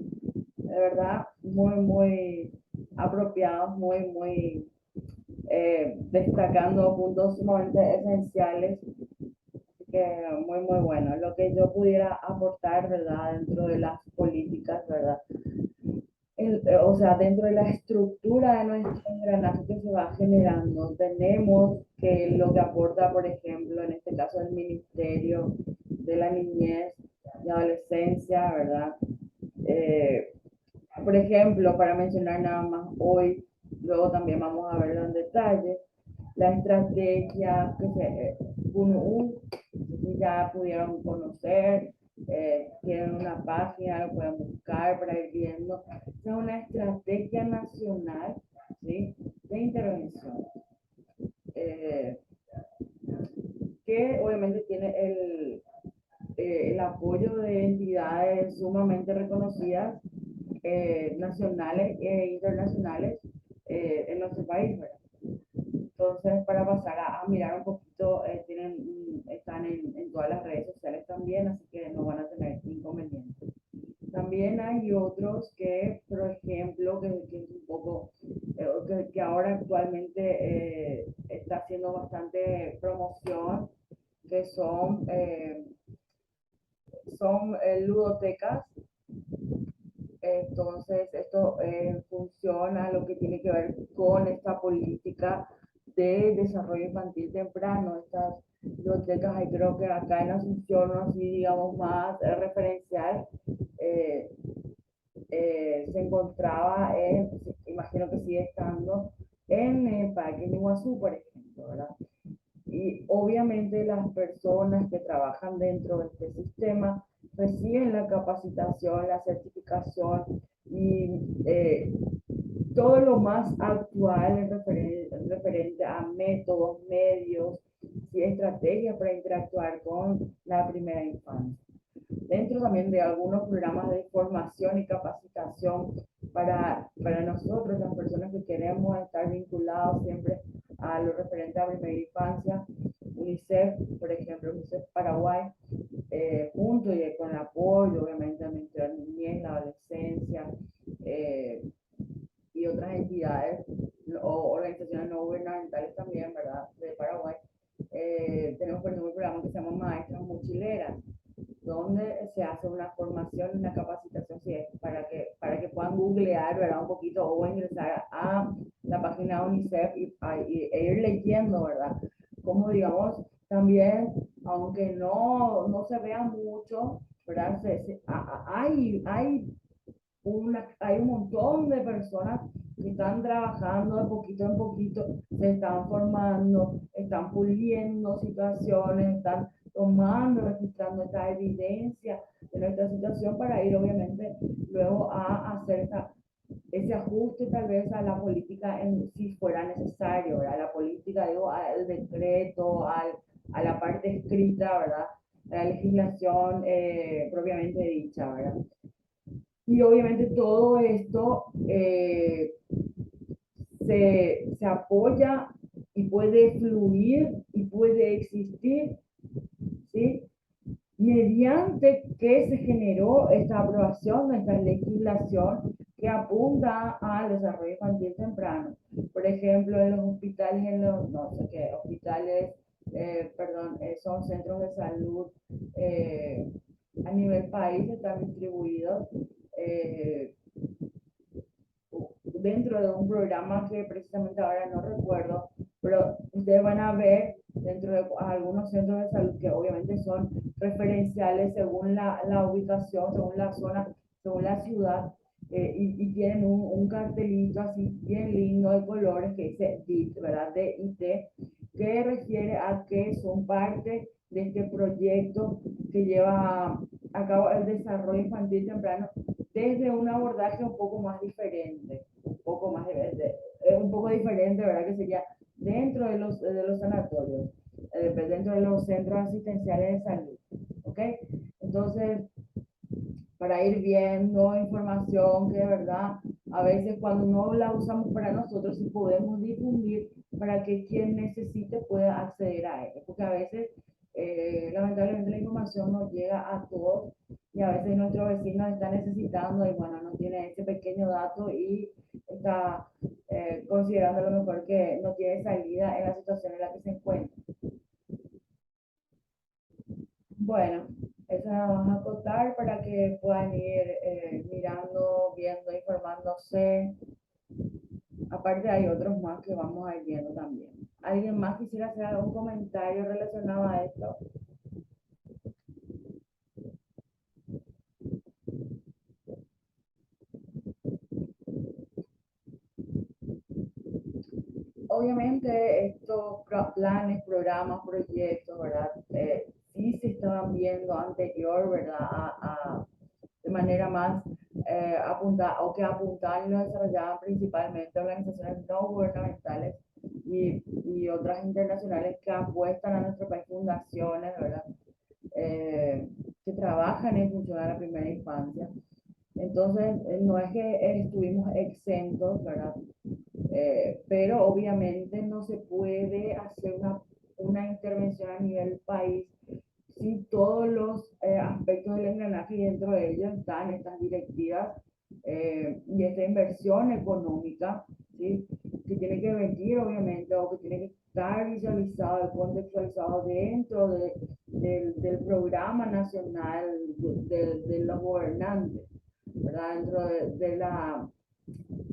De verdad, muy, muy apropiados, muy, muy destacando puntos sumamente esenciales. Así que muy, muy bueno. Lo que yo pudiera aportar, ¿verdad? Dentro de las políticas, ¿verdad? O sea, dentro de la estructura de nuestro engranaje que se va generando, tenemos que lo que aporta, por ejemplo, en este caso el Ministerio de la Niñez y Adolescencia, ¿verdad? Eh, por ejemplo, para mencionar nada más hoy, luego también vamos a verlo en detalle, la estrategia que se, ya pudieron conocer, tienen una página, lo pueden buscar para ir viendo. Es una estrategia nacional, ¿sí?, de intervención, eh, que obviamente tiene el apoyo de entidades sumamente reconocidas, nacionales e internacionales, en nuestro país, ¿verdad? Entonces, para pasar a mirar un poquito, están en todas las redes sociales también, así que no van a tener inconvenientes. También hay otros que, por ejemplo, que es un poco, que ahora actualmente está haciendo bastante promoción, que son ludotecas. Entonces, esto funciona lo que tiene que ver con esta política de desarrollo infantil temprano. Estas bibliotecas, y creo que acá en Asunción, así digamos más referencial, eh, se encontraba, imagino que sigue estando, en el Parque de Iguazú, por ejemplo, ¿verdad? Y obviamente las personas que trabajan dentro de este sistema reciben la capacitación, la certificación y todo lo más actual en referente a métodos, medios y estrategias para interactuar con la primera infancia. Dentro también de algunos programas de formación y capacitación para nosotros, las personas que queremos estar vinculados siempre a lo referente a primera infancia, UNICEF, por ejemplo, UNICEF Paraguay, junto y con el apoyo, obviamente, del Ministerio de la Niñez, la Adolescencia, y otras entidades o organizaciones no gubernamentales también, ¿verdad?, de Paraguay. Tenemos, por ejemplo, un programa que se llama Maestras Mochileras, donde se hace una formación, una capacitación, sí, para que puedan googlear, ¿verdad?, un poquito, o ingresar a la página de UNICEF e ir leyendo, ¿verdad?, como digamos, también, aunque no se vea mucho, ¿verdad?, hay un montón de personas que están trabajando de poquito en poquito, se están formando, están puliendo situaciones, están tomando, registrando esta evidencia de nuestra situación para ir obviamente luego a hacer ese ajuste tal vez a la política si fuera necesario, ¿verdad? La política, digo, al decreto, a la parte escrita, ¿verdad? La legislación propiamente dicha, ¿verdad? Y obviamente todo esto se apoya y puede fluir y puede existir, ¿sí?, mediante que se generó esta aprobación, esta legislación que apunta al desarrollo infantil temprano. Por ejemplo, en los hospitales, no sé qué, hospitales, son centros de salud a nivel país, están distribuidos eh, dentro de un programa que precisamente ahora no recuerdo, pero ustedes van a ver dentro de algunos centros de salud que obviamente son referenciales según la ubicación, según la zona, según la ciudad, y tienen un cartelito así bien lindo de colores que dice DIT, ¿verdad? DIT, que refiere a que son parte de este proyecto que lleva a cabo el desarrollo infantil temprano desde un abordaje un poco más diferente, un poco más un poco diferente, ¿verdad? Que sería dentro de los sanatorios, dentro de los centros asistenciales de salud, ¿ok? Entonces, para ir viendo información que de verdad a veces cuando no la usamos para nosotros sí podemos difundir para que quien necesite pueda acceder a ella, porque a veces lamentablemente la información no llega a todos y a veces nuestro vecino está necesitando y bueno, no tiene ese pequeño dato y está considerando a lo mejor que no tiene salida en la situación en la que se encuentra. Bueno, eso nos vamos a acotar para que puedan ir mirando, viendo, informándose. Aparte hay otros más que vamos a ir viendo también. ¿Alguien más quisiera hacer algún comentario relacionado a esto? Obviamente estos planes, programas, proyectos, ¿verdad? Sí se estaban viendo anterior, ¿verdad? De manera más apuntada o que apuntaban y lo desarrollaban principalmente organizaciones no gubernamentales y otras internacionales que apuestan a nuestro país, fundaciones, ¿verdad? Que trabajan en función a la primera infancia. Entonces, no es que estuvimos exentos, ¿verdad? Pero obviamente no se puede hacer una intervención a nivel país si todos los aspectos del engranaje y dentro de ellos están estas directivas y esta inversión económica, ¿sí? Que tiene que venir obviamente o que tiene que estar visualizado y contextualizado dentro del programa nacional de los gobernantes, ¿verdad?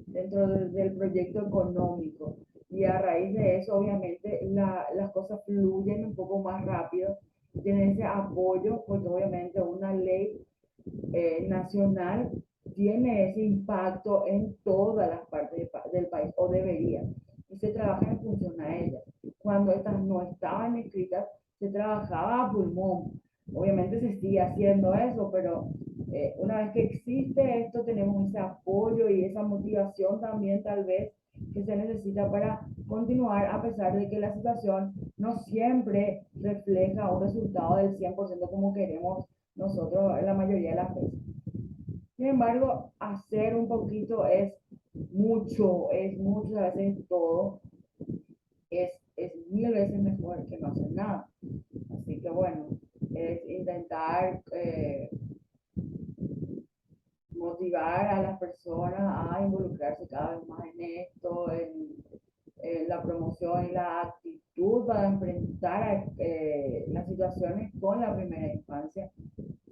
Del proyecto económico. Y a raíz de eso, obviamente, las cosas fluyen un poco más rápido, tienen ese apoyo, porque obviamente una ley nacional tiene ese impacto en todas las partes del país, o debería, y se trabaja en función a ellas. Cuando estas no estaban escritas, se trabajaba a pulmón. Obviamente se sigue haciendo eso, pero una vez que existe esto, tenemos ese apoyo y esa motivación también tal vez que se necesita para continuar a pesar de que la situación no siempre refleja un resultado del 100% como queremos nosotros en la mayoría de las veces. Sin embargo, hacer un poquito es mucho, a veces todo, es mil veces mejor que no hacer nada. Así que bueno, es intentar motivar a las personas a involucrarse cada vez más en esto, en la promoción y la actitud para enfrentar las situaciones con la primera infancia,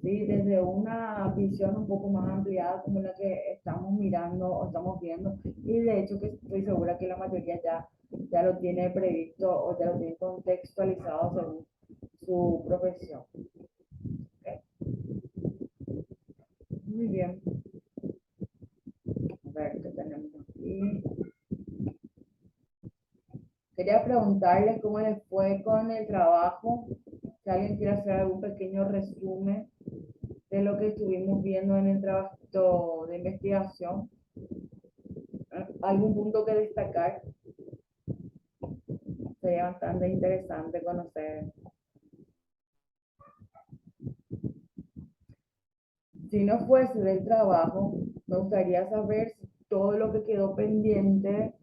¿sí? Desde una visión un poco más ampliada como la que estamos mirando o estamos viendo, y de hecho que estoy segura que la mayoría ya lo tiene previsto o ya lo tiene contextualizado según su profesión. ¿Okay? Muy bien. A ver qué tenemos aquí. Quería preguntarles cómo les fue con el trabajo. Si alguien quiere hacer algún pequeño resumen de lo que estuvimos viendo en el trabajo de investigación. ¿Algún punto que destacar? Sería bastante interesante conocer. Si no fuese del trabajo, me gustaría saber si todo lo que quedó pendiente,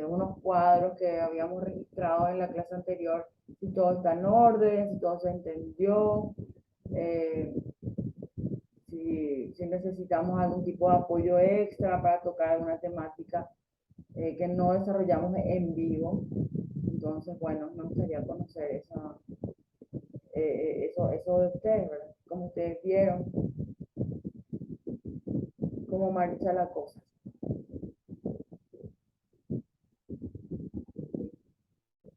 unos cuadros que habíamos registrado en la clase anterior, si todo está en orden, si todo se entendió, eh, si necesitamos algún tipo de apoyo extra para tocar alguna temática que no desarrollamos en vivo. Entonces, bueno, me gustaría conocer eso de ustedes, ¿verdad? Como ustedes vieron, cómo marcha la cosa.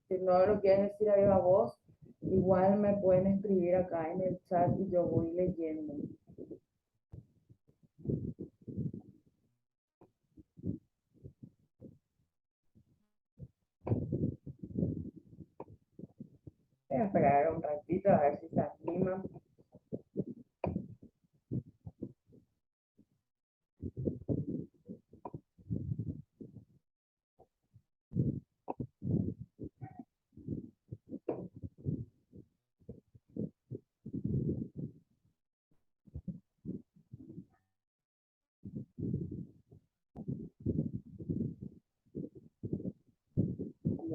Si no lo quieren decir a viva voz, igual me pueden escribir acá en el chat y yo voy leyendo. Voy a esperar un ratito a ver si se animan.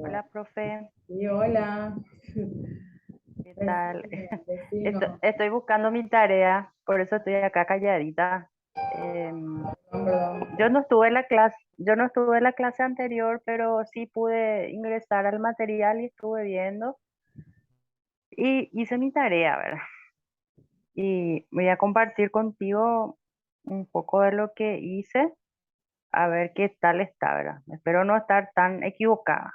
Hola, profe, Sí, hola. ¿qué tal? Vecino. Estoy buscando mi tarea, por eso estoy acá calladita. Perdón. Yo no estuve en la clase anterior, pero sí pude ingresar al material y estuve viendo y hice mi tarea, ¿verdad? Y voy a compartir contigo un poco de lo que hice, a ver qué tal está, ¿verdad? Espero no estar tan equivocada.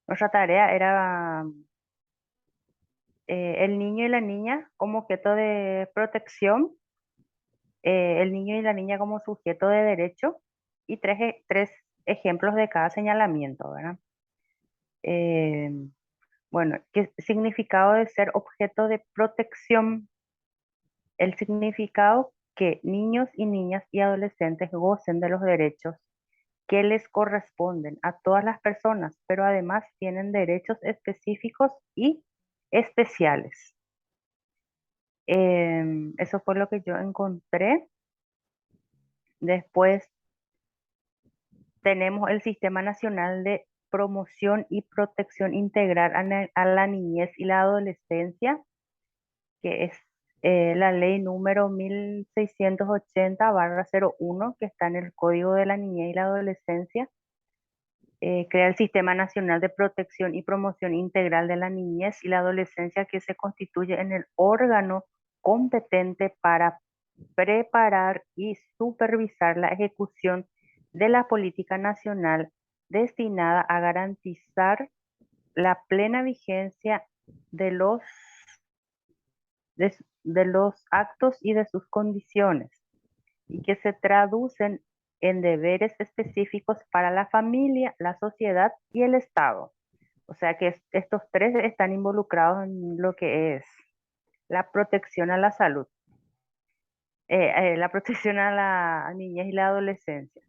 Nuestra tarea era el niño y la niña como objeto de protección, el niño y la niña como sujeto de derecho y tres ejemplos de cada señalamiento, ¿verdad? Eh, bueno, ¿qué significado de ser objeto de protección? El significado que niños y niñas y adolescentes gocen de los derechos que les corresponden a todas las personas, pero además tienen derechos específicos y especiales. Eso fue lo que yo encontré. Después tenemos el Sistema Nacional de Promoción y Protección Integral a la Niñez y la Adolescencia, que es la ley número 1680/01, que está en el Código de la Niñez y la Adolescencia. Crea el Sistema Nacional de Protección y Promoción Integral de la Niñez y la Adolescencia, que se constituye en el órgano competente para preparar y supervisar la ejecución de la política nacional destinada a garantizar la plena vigencia de de los actos y de sus condiciones, y que se traducen en deberes específicos para la familia, la sociedad y el Estado. O sea que estos tres están involucrados en lo que es la protección a la salud, la protección a la niñez y la adolescencia.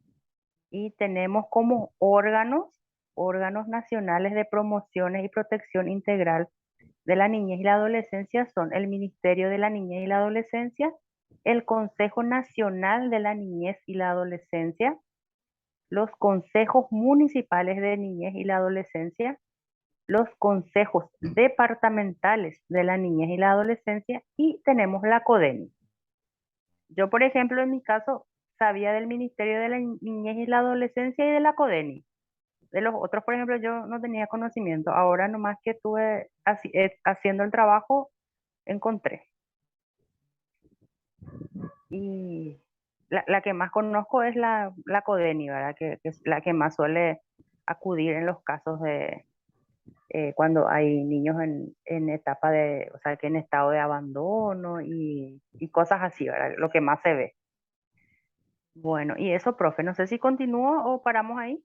Y tenemos como órganos nacionales de promociones y protección integral de la niñez y la adolescencia son el Ministerio de la Niñez y la Adolescencia, el Consejo Nacional de la Niñez y la Adolescencia, los consejos municipales de niñez y la adolescencia, los consejos departamentales de la niñez y la adolescencia y tenemos la CODENI. Yo, por ejemplo, en mi caso, sabía del Ministerio de la Niñez y la Adolescencia y de la CODENI. De los otros, por ejemplo, yo no tenía conocimiento. Ahora nomás que estuve haciendo el trabajo, encontré. Y la que más conozco es la CODENI, ¿verdad? Que es la que más suele acudir en los casos de cuando hay niños en etapa de, o sea, que en estado de abandono y cosas así, ¿verdad? Lo que más se ve. Bueno, y eso, profe, no sé si continúo o paramos ahí.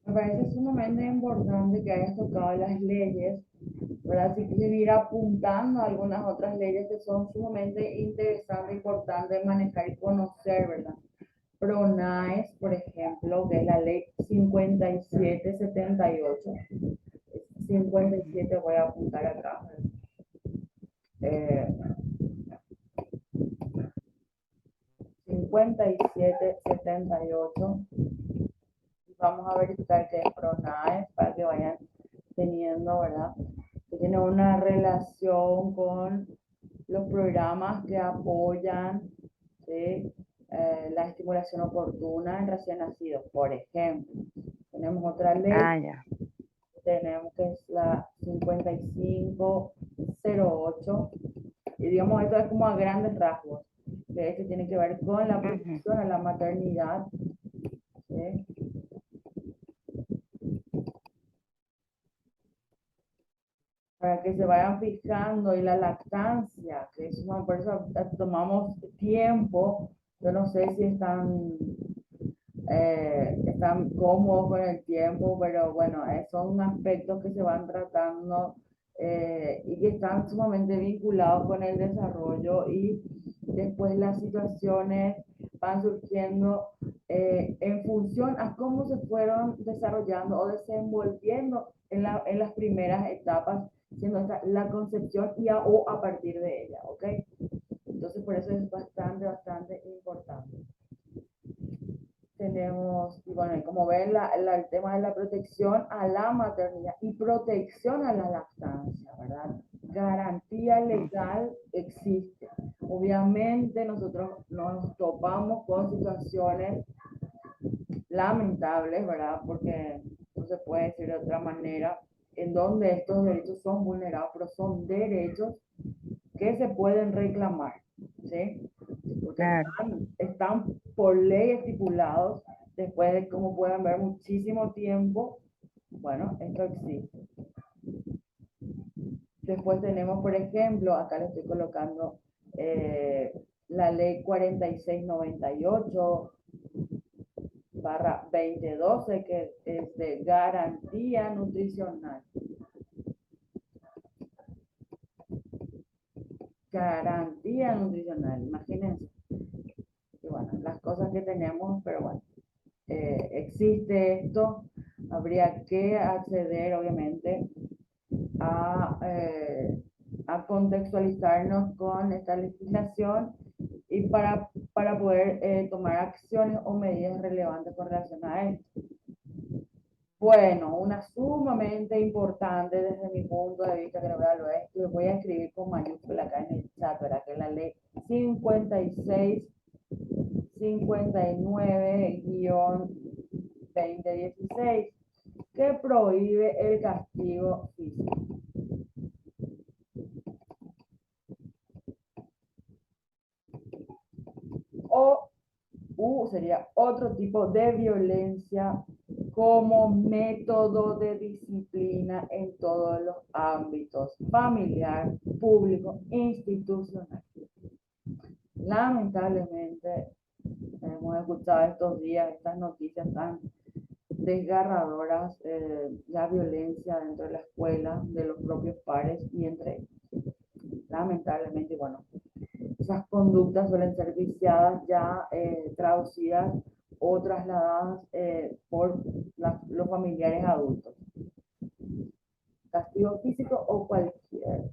Me parece sumamente importante que hayas tocado las leyes, ¿verdad? Si quieres ir apuntando a algunas otras leyes que son sumamente interesantes, importantes de manejar y conocer, ¿verdad? PRONAES, por ejemplo, que es la ley 5778. 57 voy a apuntar acá. Eh, 5778. Vamos a verificar que es PRONAES para que vayan teniendo, ¿verdad? Que tiene una relación con los programas que apoyan, ¿sí? La estimulación oportuna en recién nacidos, por ejemplo. Tenemos otra ley, Ah, ya. tenemos que es la 5508, y digamos esto es como a grandes rasgos, que este tiene que ver con la protección a la maternidad, ¿sí? Para que se vayan fijando, y la lactancia, que es por eso tomamos tiempo. Yo no sé si están están cómodos con el tiempo, pero bueno, son aspectos que se van tratando y que están sumamente vinculados con el desarrollo y después las situaciones van surgiendo en función a cómo se fueron desarrollando o desenvolviendo en las primeras etapas, siendo esta la concepción o a partir de ella, ¿ok? Entonces por eso es bastante importante. Tenemos, y bueno, como ven, el tema de la protección a la maternidad y protección a la lactancia, ¿verdad? Garantía legal existe. Obviamente nosotros nos topamos con situaciones lamentables, ¿verdad? Porque no se puede decir de otra manera, en donde estos derechos son vulnerados, pero son derechos que se pueden reclamar, ¿sí? Porque Claro. están por ley estipulados, después de, como pueden ver, muchísimo tiempo, bueno, esto existe. Después tenemos, por ejemplo, acá le estoy colocando la ley 4698/2012, que es de garantía nutricional. Garantía nutricional, imagínense. Y bueno, las cosas que tenemos, pero bueno, existe esto, habría que acceder, obviamente, a contextualizarnos con esta legislación y para poder tomar acciones o medidas relevantes con relación a esto. Bueno, una sumamente importante desde mi punto de vista, que lo voy a escribir con mayúscula acá en el chat, ¿verdad? Que es la ley 5659-2016, que prohíbe el castigo físico. Sería otro tipo de violencia como método de disciplina en todos los ámbitos, familiar, público, institucional. Lamentablemente, hemos escuchado estos días estas noticias tan desgarradoras, la violencia dentro de la escuela, de los propios pares y entre ellos. Lamentablemente, bueno, esas conductas suelen ser viciadas ya traducidas o trasladadas por los familiares adultos. Castigo físico o cualquier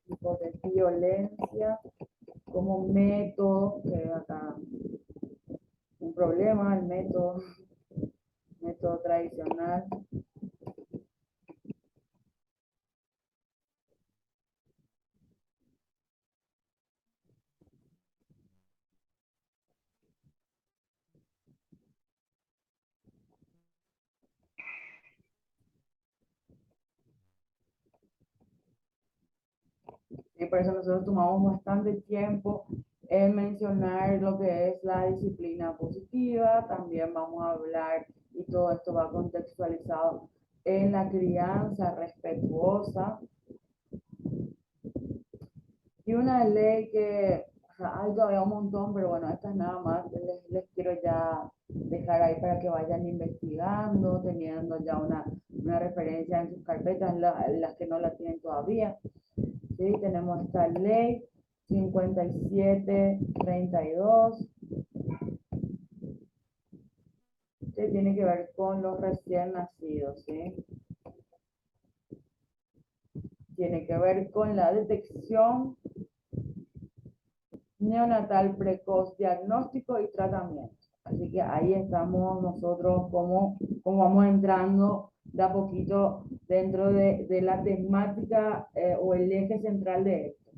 tipo de violencia como método, que acá un problema, el método tradicional. Y por eso nosotros tomamos bastante tiempo en mencionar lo que es la disciplina positiva. También vamos a hablar, y todo esto va contextualizado en la crianza respetuosa. Y una ley que, o sea, hay todavía un montón, pero bueno, estas nada más les quiero ya dejar ahí para que vayan investigando, teniendo ya una referencia en sus carpetas, las que no la tienen todavía. ¿Sí? Tenemos esta ley 5732, que tiene que ver con los recién nacidos, ¿sí? Tiene que ver con la detección neonatal precoz, diagnóstico y tratamiento. Así que ahí estamos nosotros como vamos entrando de a poquito dentro de la temática o el eje central de esto.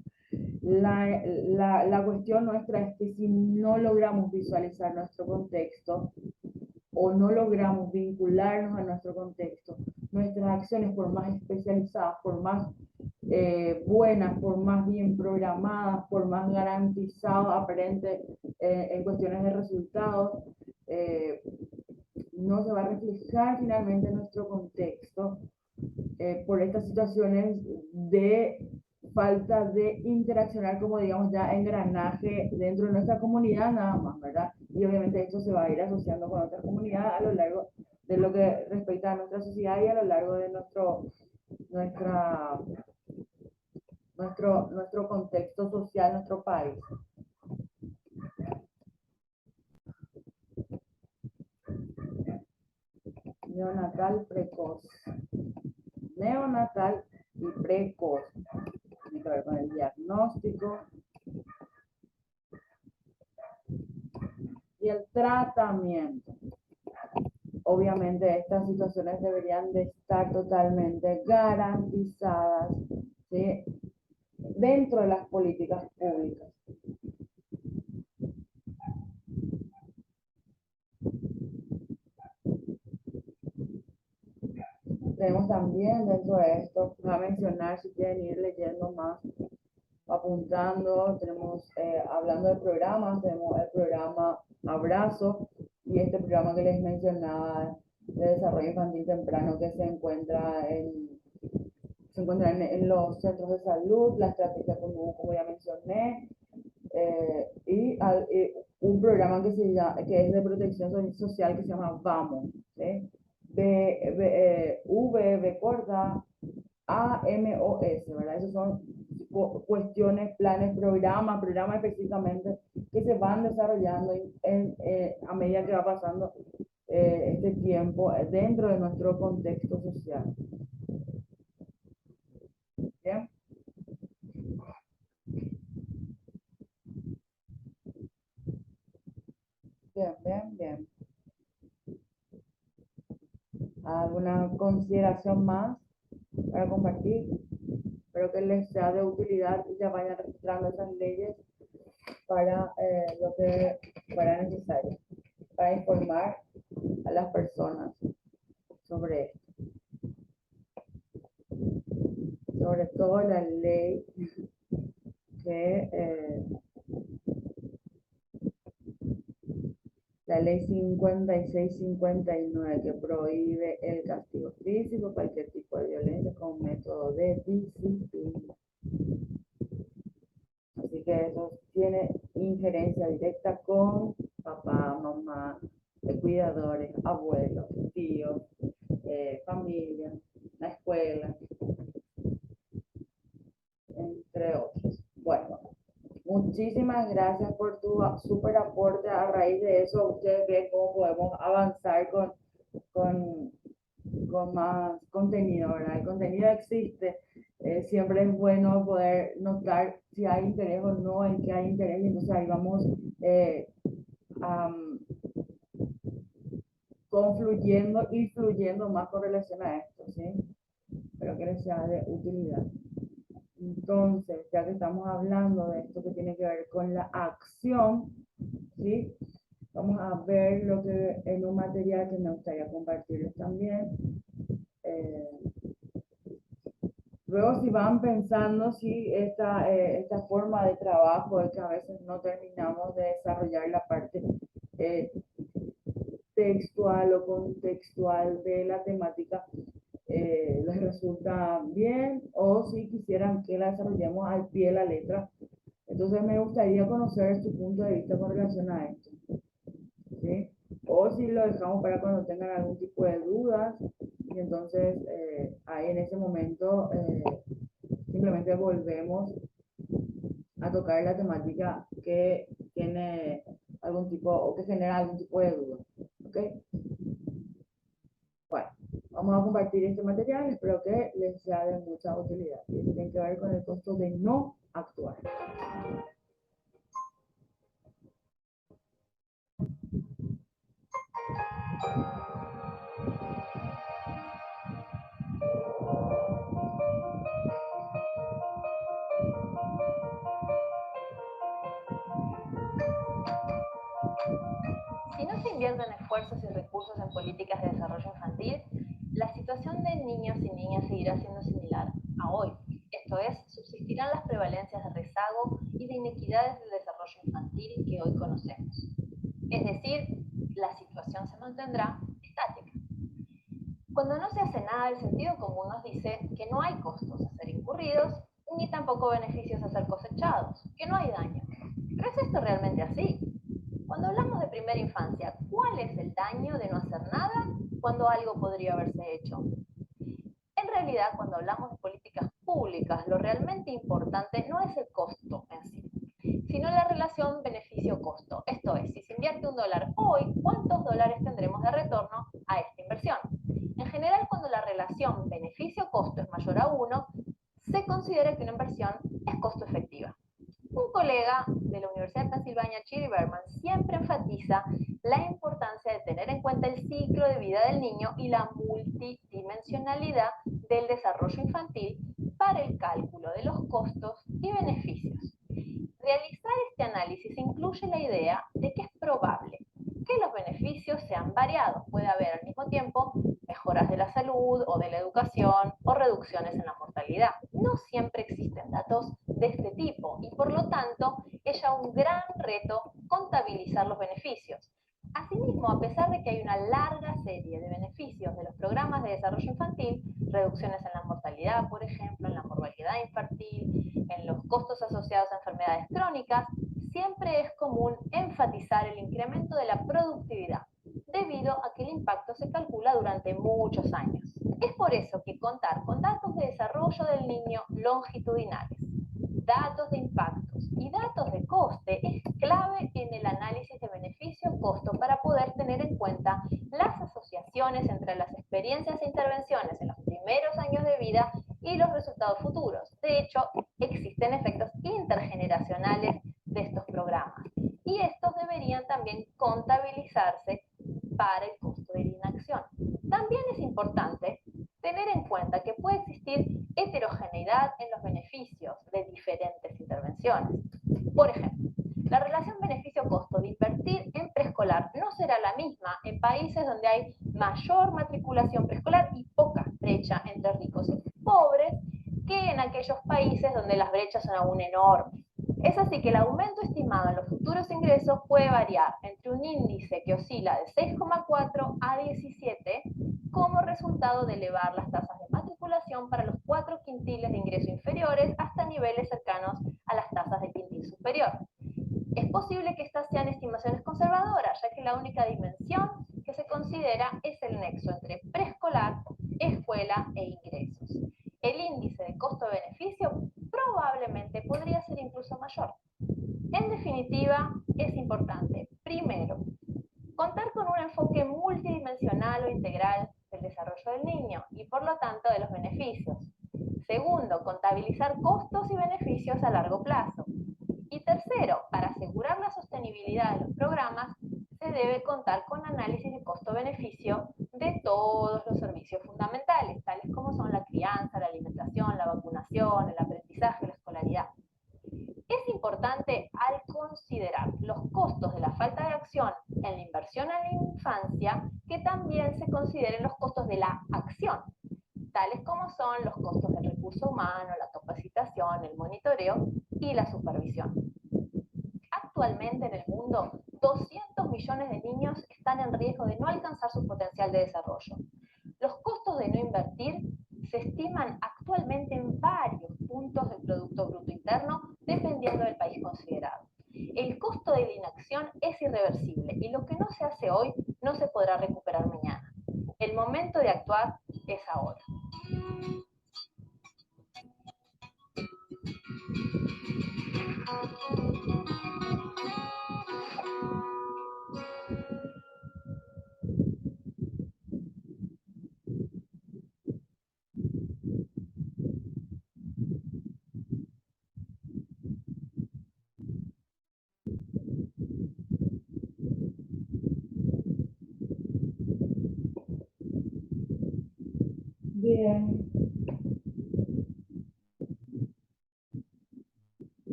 La cuestión nuestra es que si no logramos visualizar nuestro contexto o no logramos vincularnos a nuestro contexto, nuestras acciones, por más especializadas, por más buenas, por más bien programadas, por más garantizado aparente en cuestiones de resultados, no se va a reflejar finalmente en nuestro contexto por estas situaciones de falta de interaccionar como, digamos, ya engranaje dentro de nuestra comunidad nada más, ¿verdad? Y obviamente esto se va a ir asociando con otras comunidades a lo largo de lo que respecta a nuestra sociedad y a lo largo de nuestro contexto social, nuestro país. Neonatal precoz. Neonatal y precoz. Tiene que ver con el diagnóstico y el tratamiento. Obviamente estas situaciones deberían de estar totalmente garantizadas, ¿sí?, dentro de las políticas públicas. Tenemos también dentro de esto, voy a mencionar si quieren ir leyendo más, apuntando, tenemos, hablando de programas, tenemos el programa Abrazo y este programa que les mencionaba de desarrollo infantil temprano que se encuentra en los centros de salud, la estrategia como ya mencioné, y un programa que es de protección social que se llama Vamos, ¿sí? V corta, AMOS, ¿verdad? Esas son cuestiones, planes, programas específicamente que se van desarrollando a medida que va pasando este tiempo dentro de nuestro contexto social. ¿Bien? Bien. ¿Alguna consideración más para compartir? Espero que les sea de utilidad y ya vayan registrando esas leyes para lo que fuera necesario, para informar a las personas sobre esto. Sobre todo la ley la ley 5659 que prohíbe el castigo físico, cualquier tipo de violencia con método de disciplina. Así que eso tiene injerencia directa con papá, mamá, cuidadores, abuelos, tíos, familia, la escuela, entre otros. Bueno, muchísimas gracias por tu súper aporte. A raíz de eso, ustedes ven cómo podemos avanzar con más contenido, ¿verdad? El contenido existe. Siempre es bueno poder notar si hay interés o no, en qué hay interés, y entonces ahí vamos confluyendo y fluyendo más con relación a esto, ¿sí? Espero que les sea de utilidad. Entonces, ya que estamos hablando de esto que tiene que ver con la acción, ¿sí? Vamos a ver lo que en un material que me gustaría compartirles también. Luego, si van pensando si esta forma de trabajo es que a veces no terminamos de desarrollar la parte textual o contextual de la temática, les resulta bien, o si quisieran que la desarrollemos al pie de la letra. Entonces me gustaría conocer su punto de vista con relación a esto, ¿sí? O si lo dejamos para cuando tengan algún tipo de dudas, y entonces ahí en ese momento simplemente volvemos a tocar la temática que tiene algún tipo o que genera algún tipo de duda, ¿ok? Bueno, vamos a compartir este material, espero que les sea de mucha utilidad. Y esto tiene que ver con el costo de no actuar. Si no se invierten esfuerzos y recursos en políticas de desarrollo infantil, la situación de niños y niñas seguirá siendo similar a hoy. Esto es, subsistirán las prevalencias de rezago y de inequidades del desarrollo infantil que hoy conocemos. Es decir, la situación se mantendrá estática. Cuando no se hace nada, el sentido común nos dice que no hay costos a ser incurridos ni tampoco beneficios a ser cosechados, que no hay daño. ¿Pero es esto realmente así? Cuando hablamos de primera infancia, ¿cuál es el daño de no hacer nada cuando algo podría haberse hecho? En realidad, cuando hablamos de políticas públicas, lo realmente importante no es el costo en sí, sino la relación beneficio-costo. Esto es, si se invierte $1 hoy, ¿cuántos dólares tendremos de retorno a esta inversión? En general, cuando la relación beneficio-costo es mayor a 1, se considera que una inversión es costo efectiva. Un colega de la Universidad de Pensilvania, Chidi Berman, siempre enfatiza la importancia de tener en cuenta el ciclo de vida del niño y la multidimensionalidad del desarrollo infantil para el cálculo de los costos y beneficios. Realizar este análisis incluye la idea de que es probable que los beneficios sean variados. Puede haber al mismo tiempo mejoras de la salud o de la educación o reducciones en la mortalidad. No siempre existen datos de este tipo y por lo tanto es ya un gran reto contabilizar los beneficios. Asimismo, a pesar de que hay una larga serie de beneficios de los programas de desarrollo infantil, reducciones en la mortalidad, por ejemplo, en la mortalidad infantil, en los costos asociados a enfermedades crónicas, siempre es común enfatizar el incremento de la productividad, debido a que el impacto se calcula durante muchos años. Es por eso que contar con datos de desarrollo del niño longitudinales, datos de impactos y datos de coste es clave en el análisis de beneficio-costo para poder tener en cuenta las asociaciones entre las experiencias e intervenciones en los primeros años de vida y los resultados futuros. De hecho, existen efectos intergeneracionales de estos programas y estos deberían también contabilizarse para el costo de la inacción. También es importante tener en cuenta que puede existir heterogeneidad en los beneficios de diferentes intervenciones. Por ejemplo, la relación beneficio-costo de invertir en preescolar no será la misma en países donde hay mayor matriculación preescolar y poca brecha entre ricos y pobres que en aquellos países donde las brechas son aún enormes. Es así que el aumento estimado en los futuros ingresos puede variar entre un índice que oscila de 6,4 a 17 como resultado de elevar las tasas de matriculación para los 4 quintiles de ingreso inferiores hasta niveles cercanos a las tasas de quintil superior. Es posible que estas sean estimaciones conservadoras, ya que la única dimensión que se considera es el nexo entre preescolar, escuela e ingresos. El índice de costo-beneficio probablemente podría ser incluso mayor. En definitiva, es importante, primero, contar con un enfoque multidimensional o integral del desarrollo del niño y por lo tanto de los beneficios. Segundo, contabilizar costos y beneficios a largo plazo. Y tercero, para asegurar la sostenibilidad de los programas, se debe contar con análisis de costo-beneficio de todos los servicios fundamentales, tales como son la crianza, la alimentación, la vacunación, el aprendizaje, la escolaridad. Es importante al considerar los costos de la falta de acción en la inversión a la infancia que también se consideren los costos de la acción, tales como son los costos del recurso humano, la capacitación, el monitoreo y la supervisión. Actualmente en el mundo, 200 millones de niños están en riesgo de no alcanzar su potencial de desarrollo. Los costos de no invertir se estiman actualmente en varios puntos del Producto Bruto Interno, dependiendo del país considerado. El costo de la inacción es irreversible y lo que no se hace hoy no se podrá recuperar mañana. El momento de actuar es ahora. Bien.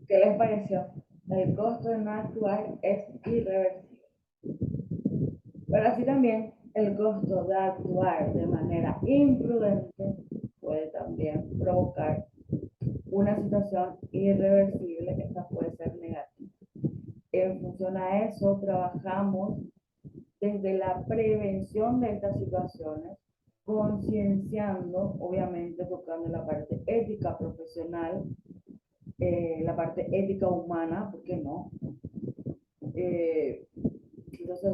¿Qué les pareció? El costo de no actuar es irreversible. Pero así también el costo de actuar de manera imprudente puede también provocar una situación irreversible. Esta puede ser negativa. En función a eso, trabajamos desde la prevención de estas situaciones concienciando, obviamente tocando la parte ética profesional, la parte ética humana, ¿por qué no? Entonces,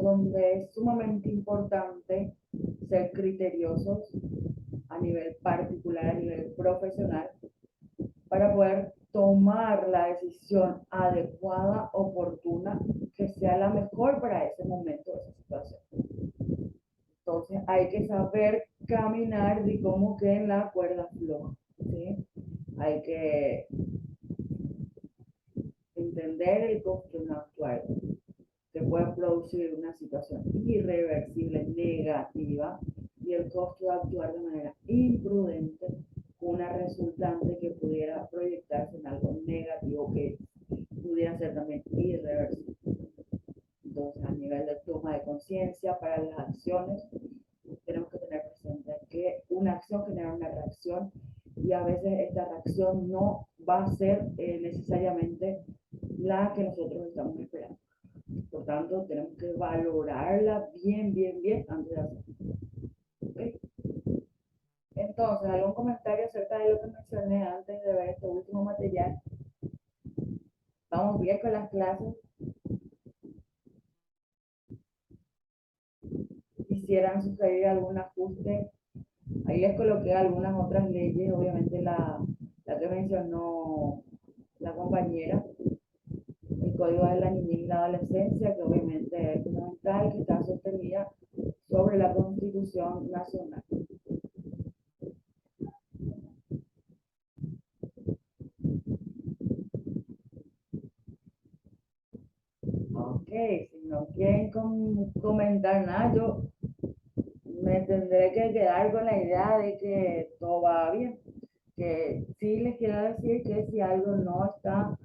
donde es sumamente importante ser criteriosos a nivel particular, a nivel profesional, para poder tomar la decisión adecuada, oportuna, que sea la mejor para ese momento, esa situación. Entonces hay que saber caminar de como que en la cuerda floja, ¿sí? Hay que entender el costo no actual que puede producir una situación irreversible, negativa, y el costo de actuar de manera imprudente, una resultante que pudiera proyectarse en algo negativo que pudiera ser también irreversible. Entonces, a nivel de toma de conciencia para las acciones, tenemos que tener presente que una acción genera una reacción y a veces esta reacción no va a ser necesariamente la que nosotros estamos esperando. Por tanto, tenemos que valorarla bien, bien, bien antes de hacerlo. ¿Okay? Entonces, ¿algún comentario acerca de lo que mencioné antes de ver este último material? ¿Vamos bien con las clases? ¿Quisieran sugerir algún ajuste? Ahí les coloqué algunas otras leyes, obviamente la que mencionó la compañera, el Código de la Niñez y la Adolescencia, que obviamente es fundamental, que está sostenida sobre la Constitución Nacional. Ok, si no quieren comentar nada, yo me tendré que quedar con la idea de que todo va bien. Que sí les quiero decir que si algo no está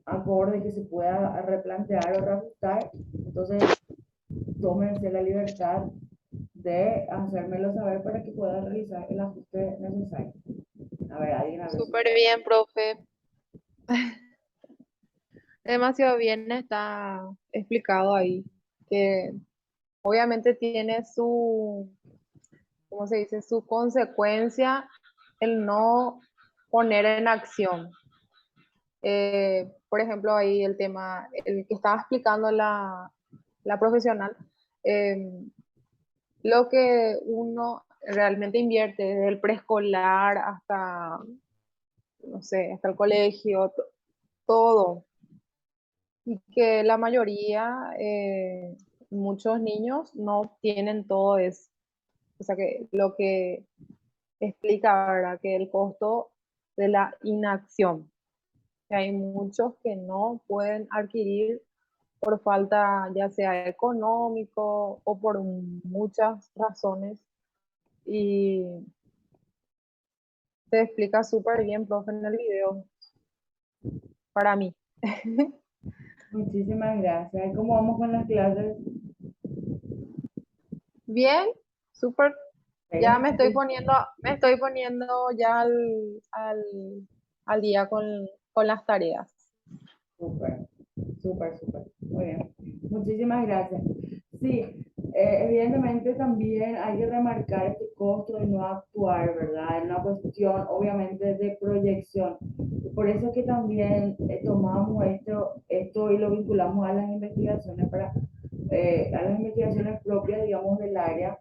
acorde, que se pueda replantear o reajustar, entonces tómense la libertad de hacérmelo saber para que pueda realizar el ajuste necesario. A ver, alguien a ver. Súper bien, profe. Demasiado bien está explicado ahí, que obviamente tiene su, ¿cómo se dice? Su consecuencia el no poner en acción. Por ejemplo, ahí el tema, el que estaba explicando la profesional, lo que uno realmente invierte desde el preescolar hasta, no sé, hasta el colegio, todo. Y que la mayoría, muchos niños no tienen todo eso. O sea que lo que explica, ¿verdad? Que el costo de la inacción. Que hay muchos que no pueden adquirir por falta ya sea económico o por muchas razones. Y se explica súper bien, profe, en el video, para mí. Muchísimas gracias. ¿Cómo vamos con las clases? Bien, súper. Ya Sí. me estoy poniendo ya al día con las tareas. Súper, súper, súper. Muy bien. Muchísimas gracias. Sí, evidentemente también hay que remarcar este costo de no actuar, ¿verdad? Es una cuestión, obviamente, de proyección. Por eso es que también tomamos esto y lo vinculamos a las investigaciones a las investigaciones propias, digamos, del área,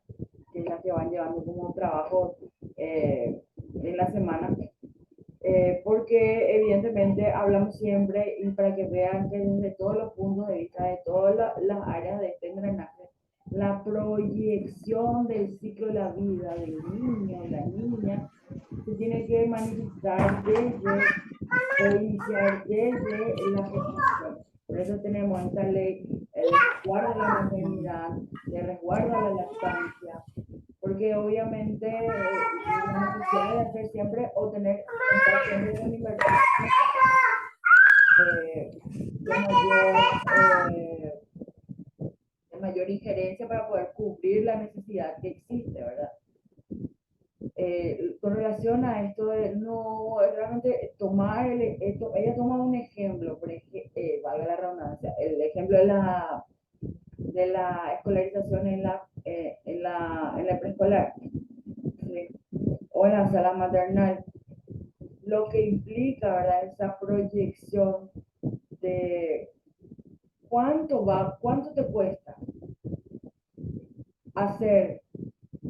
que es la que van llevando como trabajo en la semana. Porque evidentemente hablamos siempre y para que vean que desde todos los puntos de vista de todas las áreas de este engranaje, la proyección del ciclo de la vida del niño, la niña, se tiene que manifestar o iniciar desde la gestación. Por eso tenemos esta ley, el resguardo de la maternidad, el resguardo de la lactancia, porque obviamente la necesidad de hacer siempre o tener siempre en libertad de mayor injerencia para poder cubrir la necesidad que existe, ¿verdad? Con relación a esto de no realmente tomar ella toma un ejemplo, por ejemplo, valga la redundancia, el ejemplo de la escolarización en la preescolar. o en la sala maternal, lo que implica, ¿verdad? Esa proyección de cuánto te cuesta hacer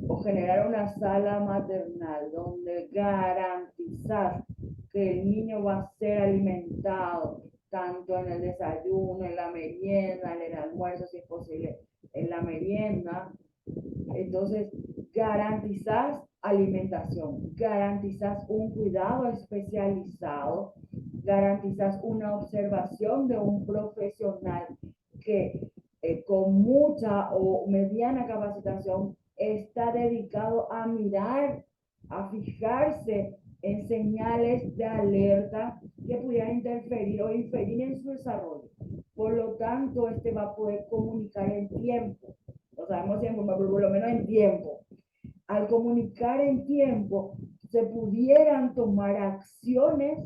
o generar una sala maternal donde garantizar que el niño va a ser alimentado tanto en el desayuno, en la merienda, en el almuerzo, si es posible, en la merienda. Entonces, garantizas alimentación, garantizas un cuidado especializado, garantizas una observación de un profesional que con mucha o mediana capacitación está dedicado a mirar, a fijarse en señales de alerta que pudieran interferir o inferir en su desarrollo. Por lo tanto, este va a poder comunicar en tiempo. No sabemos tiempo, pero por lo menos en tiempo. Al comunicar en tiempo, se pudieran tomar acciones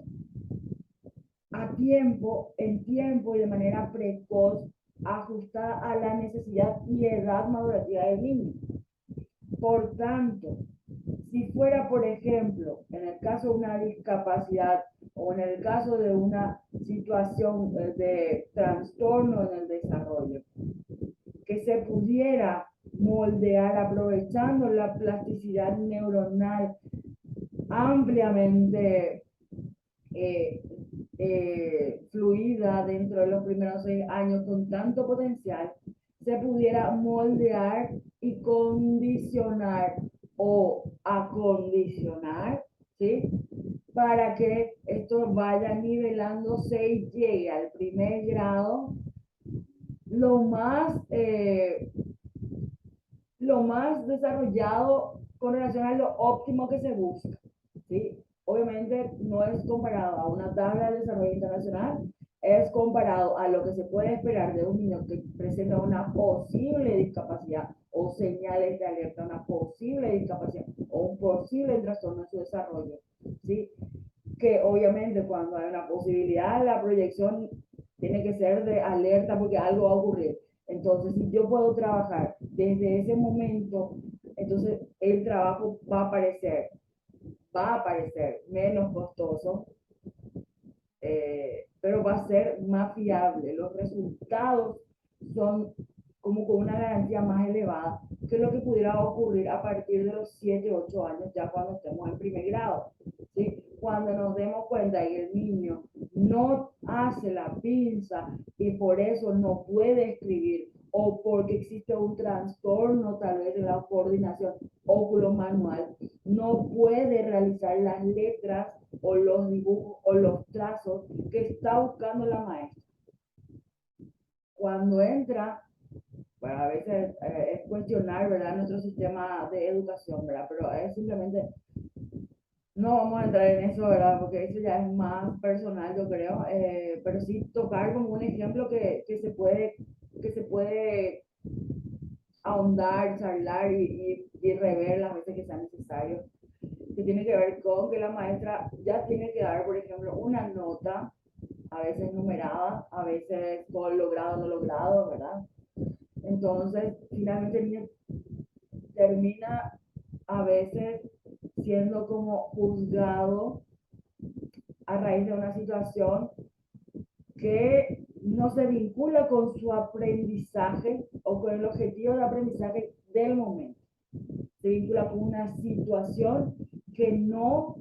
a tiempo, en tiempo y de manera precoz, ajustada a la necesidad y edad madurativa del niño. Por tanto, si fuera, por ejemplo, en el caso de una discapacidad o en el caso de una situación de trastorno en el desarrollo, que se pudiera moldear aprovechando la plasticidad neuronal ampliamente fluida dentro de los primeros 6 años con tanto potencial, se pudiera moldear y condicionar o acondicionar, ¿sí? Para que esto vaya nivelándose y llegue al primer grado lo más desarrollado con relación a lo óptimo que se busca, ¿sí? Obviamente no es comparado a una tabla de desarrollo internacional, es comparado a lo que se puede esperar de un niño que presenta una posible discapacidad o señales de alerta, una posible discapacidad o un posible trastorno en su desarrollo, ¿sí? Que obviamente cuando hay una posibilidad, la proyección tiene que ser de alerta porque algo va a ocurrir. Entonces, si yo puedo trabajar desde ese momento, entonces el trabajo va a parecer menos costoso, pero va a ser más fiable. Los resultados son como con una garantía más elevada que lo que pudiera ocurrir a partir de los 7, 8 años, ya cuando estemos en primer grado, ¿sí? Cuando nos demos cuenta y el niño no hace la pinza y por eso no puede escribir, o porque existe un trastorno tal vez de la coordinación óculo-manual, no puede realizar las letras o los dibujos o los trazos que está buscando la maestra. Cuando entra, bueno, a veces es cuestionar, ¿verdad?, nuestro sistema de educación, ¿verdad? Pero es simplemente, no vamos a entrar en eso, ¿verdad? Porque eso ya es más personal, yo creo, pero sí tocar como un ejemplo que se puede ahondar, charlar y rever las veces que sea necesario, que tiene que ver con que la maestra ya tiene que dar, por ejemplo, una nota, a veces numerada, a veces con logrado, no logrado, ¿verdad? Entonces, finalmente el niño termina a veces siendo como juzgado a raíz de una situación que no se vincula con su aprendizaje o con el objetivo de aprendizaje del momento. Se vincula con una situación que no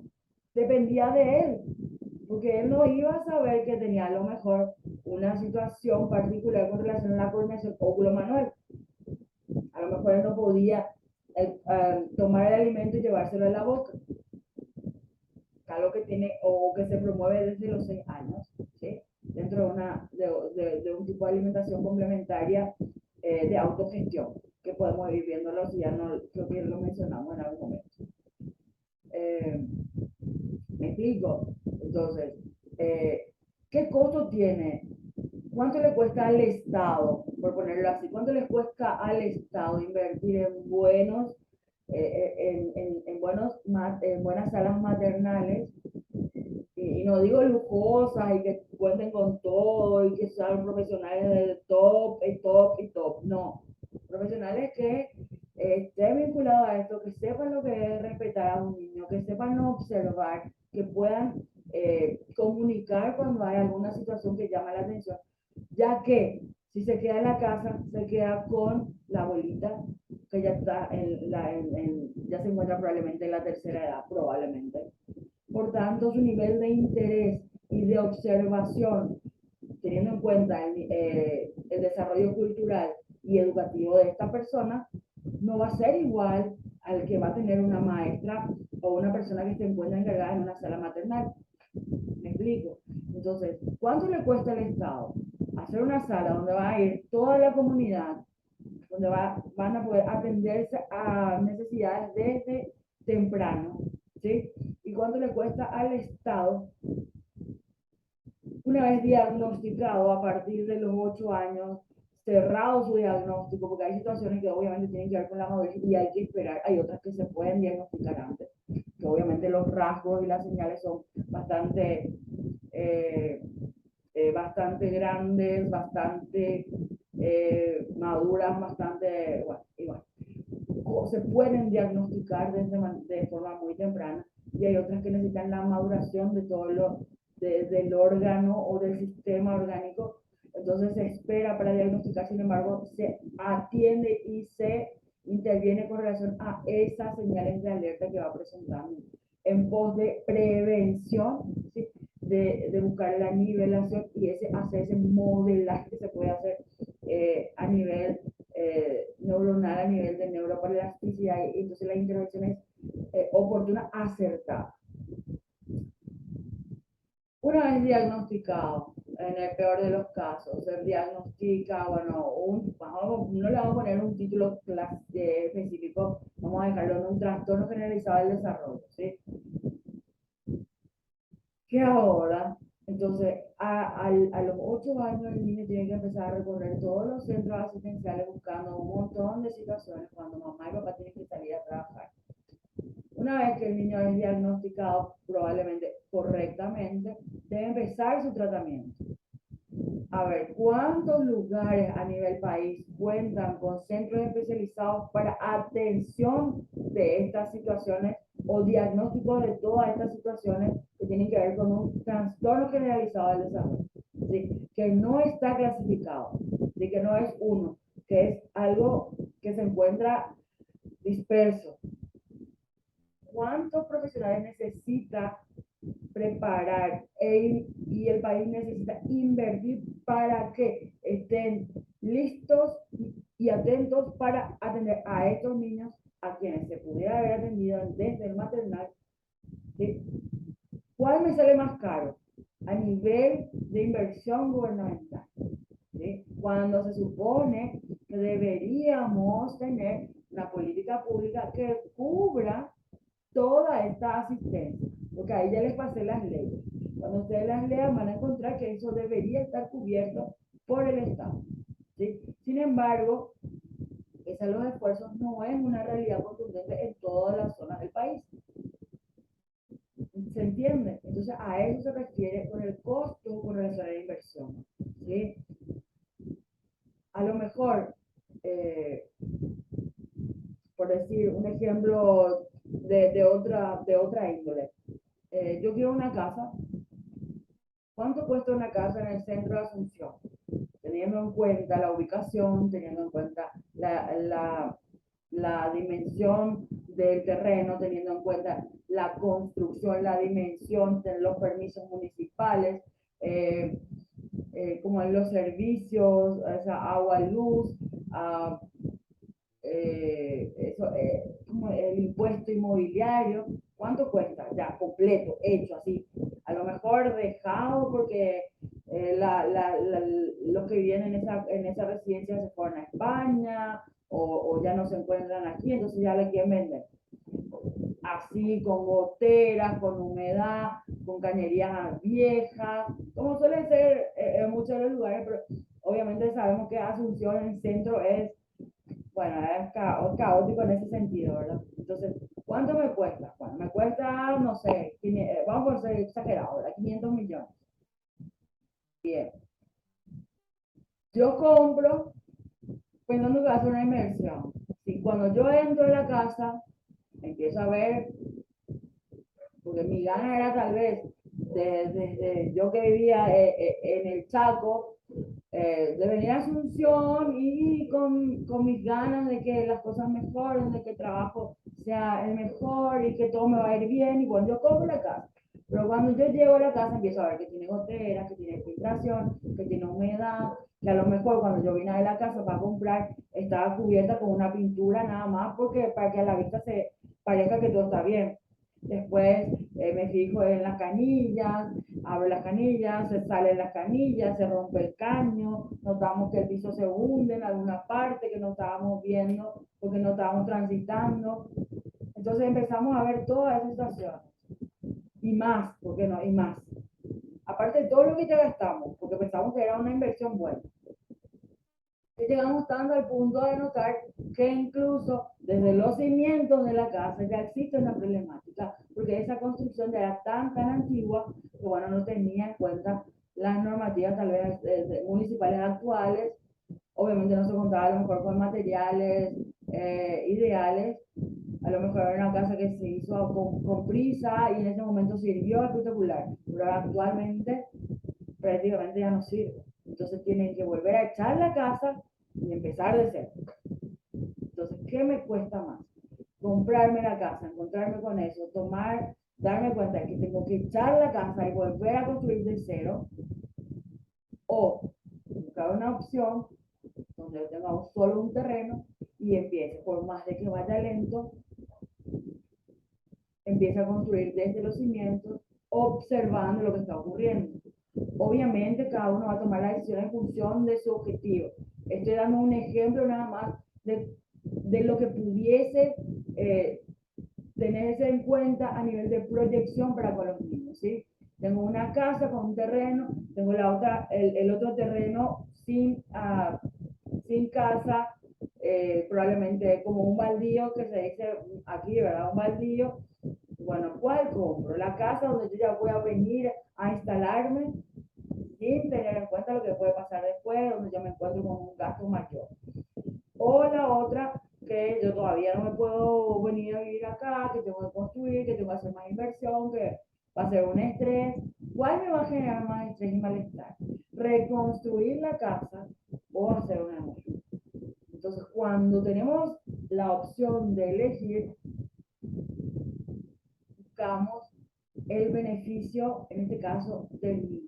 dependía de él, porque él no iba a saber que tenía a lo mejor una situación particular con relación a la coordinación óculo-manual. A lo mejor él no podía tomar el alimento y llevárselo a la boca, algo que tiene o que se promueve desde los 6 años, ¿sí? Dentro de un tipo de alimentación complementaria de autogestión, que podemos ir viéndolo, si ya no, creo que lo mencionamos en algún momento. ¿Me explico? Entonces, ¿qué costo tiene? ¿Cuánto le cuesta al Estado, por ponerlo así? ¿Cuánto le cuesta al Estado invertir en buenas salas maternales? Y no digo lujosas y que cuenten con todo y que sean profesionales del top y top y top. No, profesionales que esté vinculado a esto, que sepan lo que es respetar a un niño, que sepan observar, que puedan comunicar cuando hay alguna situación que llama la atención, ya que si se queda en la casa, se queda con la abuelita, que ya está ya se encuentra probablemente en la tercera edad, probablemente. Por tanto, su nivel de interés y de observación, teniendo en cuenta el desarrollo cultural y educativo de esta persona, no va a ser igual al que va a tener una maestra o una persona que se encuentra encargada en una sala maternal. ¿Me explico? Entonces, ¿cuánto le cuesta al Estado hacer una sala donde va a ir toda la comunidad, donde van a poder atenderse a necesidades desde temprano? ¿Sí? ¿Y cuánto le cuesta al Estado, una vez diagnosticado a partir de los 8 años, cerrado su diagnóstico, porque hay situaciones que obviamente tienen que ver con la madurez y hay que esperar, hay otras que se pueden diagnosticar antes, que obviamente los rasgos y las señales son bastante, bastante grandes, bastante maduras, bastante, bueno, y bueno, se pueden diagnosticar de forma muy temprana, y hay otras que necesitan la maduración de todo del órgano o del sistema orgánico. Entonces se espera para diagnosticar, sin embargo, se atiende y se interviene con relación a esas señales de alerta que va presentando, en pos de prevención, ¿sí? de buscar la nivelación y hacer ese modelaje que se puede hacer a nivel neuronal, a nivel de neuroplasticidad, y entonces la intervención es oportuna, acertada. Una vez diagnosticado, en el peor de los casos, se diagnostica, bueno, no le vamos a poner un título específico, vamos a dejarlo en un trastorno generalizado del desarrollo, ¿sí? Que ahora, entonces, a los 8 años el niño tiene que empezar a recorrer todos los centros asistenciales buscando un montón de situaciones cuando mamá y papá tienen que salir a trabajar. Una vez que el niño es diagnosticado probablemente correctamente, debe empezar su tratamiento. A ver, ¿cuántos lugares a nivel país cuentan con centros especializados para atención de estas situaciones o diagnóstico de todas estas situaciones que tienen que ver con un trastorno generalizado del desarrollo? ¿Sí? Que no está clasificado, ¿sí? Que no es uno, que es algo que se encuentra disperso. ¿Cuántos profesionales necesita preparar y el país necesita invertir para que estén listos y atentos para atender a estos niños a quienes se pudiera haber atendido desde el maternal? ¿Sí? ¿Cuál me sale más caro a nivel de inversión gubernamental? ¿Sí? Cuando se supone que deberíamos tener una política pública que cubra toda esta asistencia, porque ahí ya les pasé las leyes. Cuando ustedes las lean van a encontrar que eso debería estar cubierto por el Estado, ¿sí? Sin embargo, los esfuerzos no es una realidad contundente en todas las zonas del país. ¿Se entiende? Entonces a eso se refiere con el costo con relación a la inversión, ¿sí? A lo mejor, por decir un ejemplo de otra índole, yo quiero una casa. ¿Cuánto cuesta una casa en el centro de Asunción? Teniendo en cuenta la ubicación, teniendo en cuenta la dimensión del terreno, teniendo en cuenta la construcción, la dimensión de los permisos municipales, como en los servicios, o sea, agua, luz, como el impuesto inmobiliario. ¿Cuánto cuesta? Ya, completo, hecho así. A lo mejor dejado porque los que viven en esa residencia se fueron a España o ya no se encuentran aquí, entonces ya le quieren vender. Así, con goteras, con humedad, con cañerías viejas, como suele ser en muchos de los lugares, pero obviamente sabemos que Asunción en el centro es, bueno, es caótico en ese sentido, ¿verdad? Entonces, ¿cuánto me cuesta? Bueno, me cuesta, no sé, vamos a ser exagerado, ¿verdad? 500 millones. Bien. Yo compro pensando que va a ser una inversión. Sí, Y cuando yo entro a la casa, empiezo a ver, porque mi gana era tal vez, desde yo que vivía en el Chaco, de venir a Asunción y con mis ganas de que las cosas mejoren, de que el trabajo sea el mejor y que todo me va a ir bien. Y bueno, yo compro la casa. Pero cuando yo llego a la casa empiezo a ver que tiene goteras, que tiene filtración, que tiene humedad, que a lo mejor cuando yo vine a la casa para comprar estaba cubierta con una pintura nada más porque para que a la vista se parezca que todo está bien. Después me fijo en las canillas, abro las canillas, se salen las canillas, se rompe el caño, notamos que el piso se hunde en alguna parte que no estábamos viendo porque no estábamos transitando. Entonces empezamos a ver todas esas situaciones. Y más, ¿por qué no? Y más. Aparte de todo lo que ya gastamos, porque pensamos que era una inversión buena. Y llegamos tanto al punto de notar que incluso desde los cimientos de la casa ya existe una problemática, porque esa construcción ya era tan antigua que bueno, no tenía en cuenta las normativas tal vez municipales actuales. Obviamente no se contaba a lo mejor con materiales ideales, a lo mejor era una casa que se hizo con prisa y en ese momento sirvió espectacular, pero actualmente prácticamente ya no sirve. Entonces tienen que volver a echar la casa y empezar de cero. Entonces, ¿qué me cuesta más? Comprarme la casa, encontrarme con eso, darme cuenta de que tengo que echar la casa y volver a construir de cero, o buscar una opción donde yo tenga solo un terreno y empiece, por más de que vaya lento, empiece a construir desde los cimientos, observando lo que está ocurriendo. Obviamente cada uno va a tomar la decisión en función de su objetivo. Estoy dando un ejemplo nada más de lo que pudiese tenerse en cuenta a nivel de proyección para con los niños, ¿sí? Tengo una casa con un terreno, tengo el otro terreno sin casa, probablemente como un baldío que se dice aquí, ¿verdad? Un baldío. Bueno, ¿cuál compro? La casa donde yo ya voy a venir a instalarme sin tener en cuenta lo que puede pasar después, donde yo me encuentro con un gasto mayor. O la otra, que yo todavía no me puedo venir a vivir acá, que tengo que construir, que tengo que hacer más inversión, que va a ser un estrés. ¿Cuál me va a generar más estrés y malestar? ¿Reconstruir la casa o hacer una nueva? Entonces, cuando tenemos la opción de elegir, buscamos el beneficio, en este caso, del niño.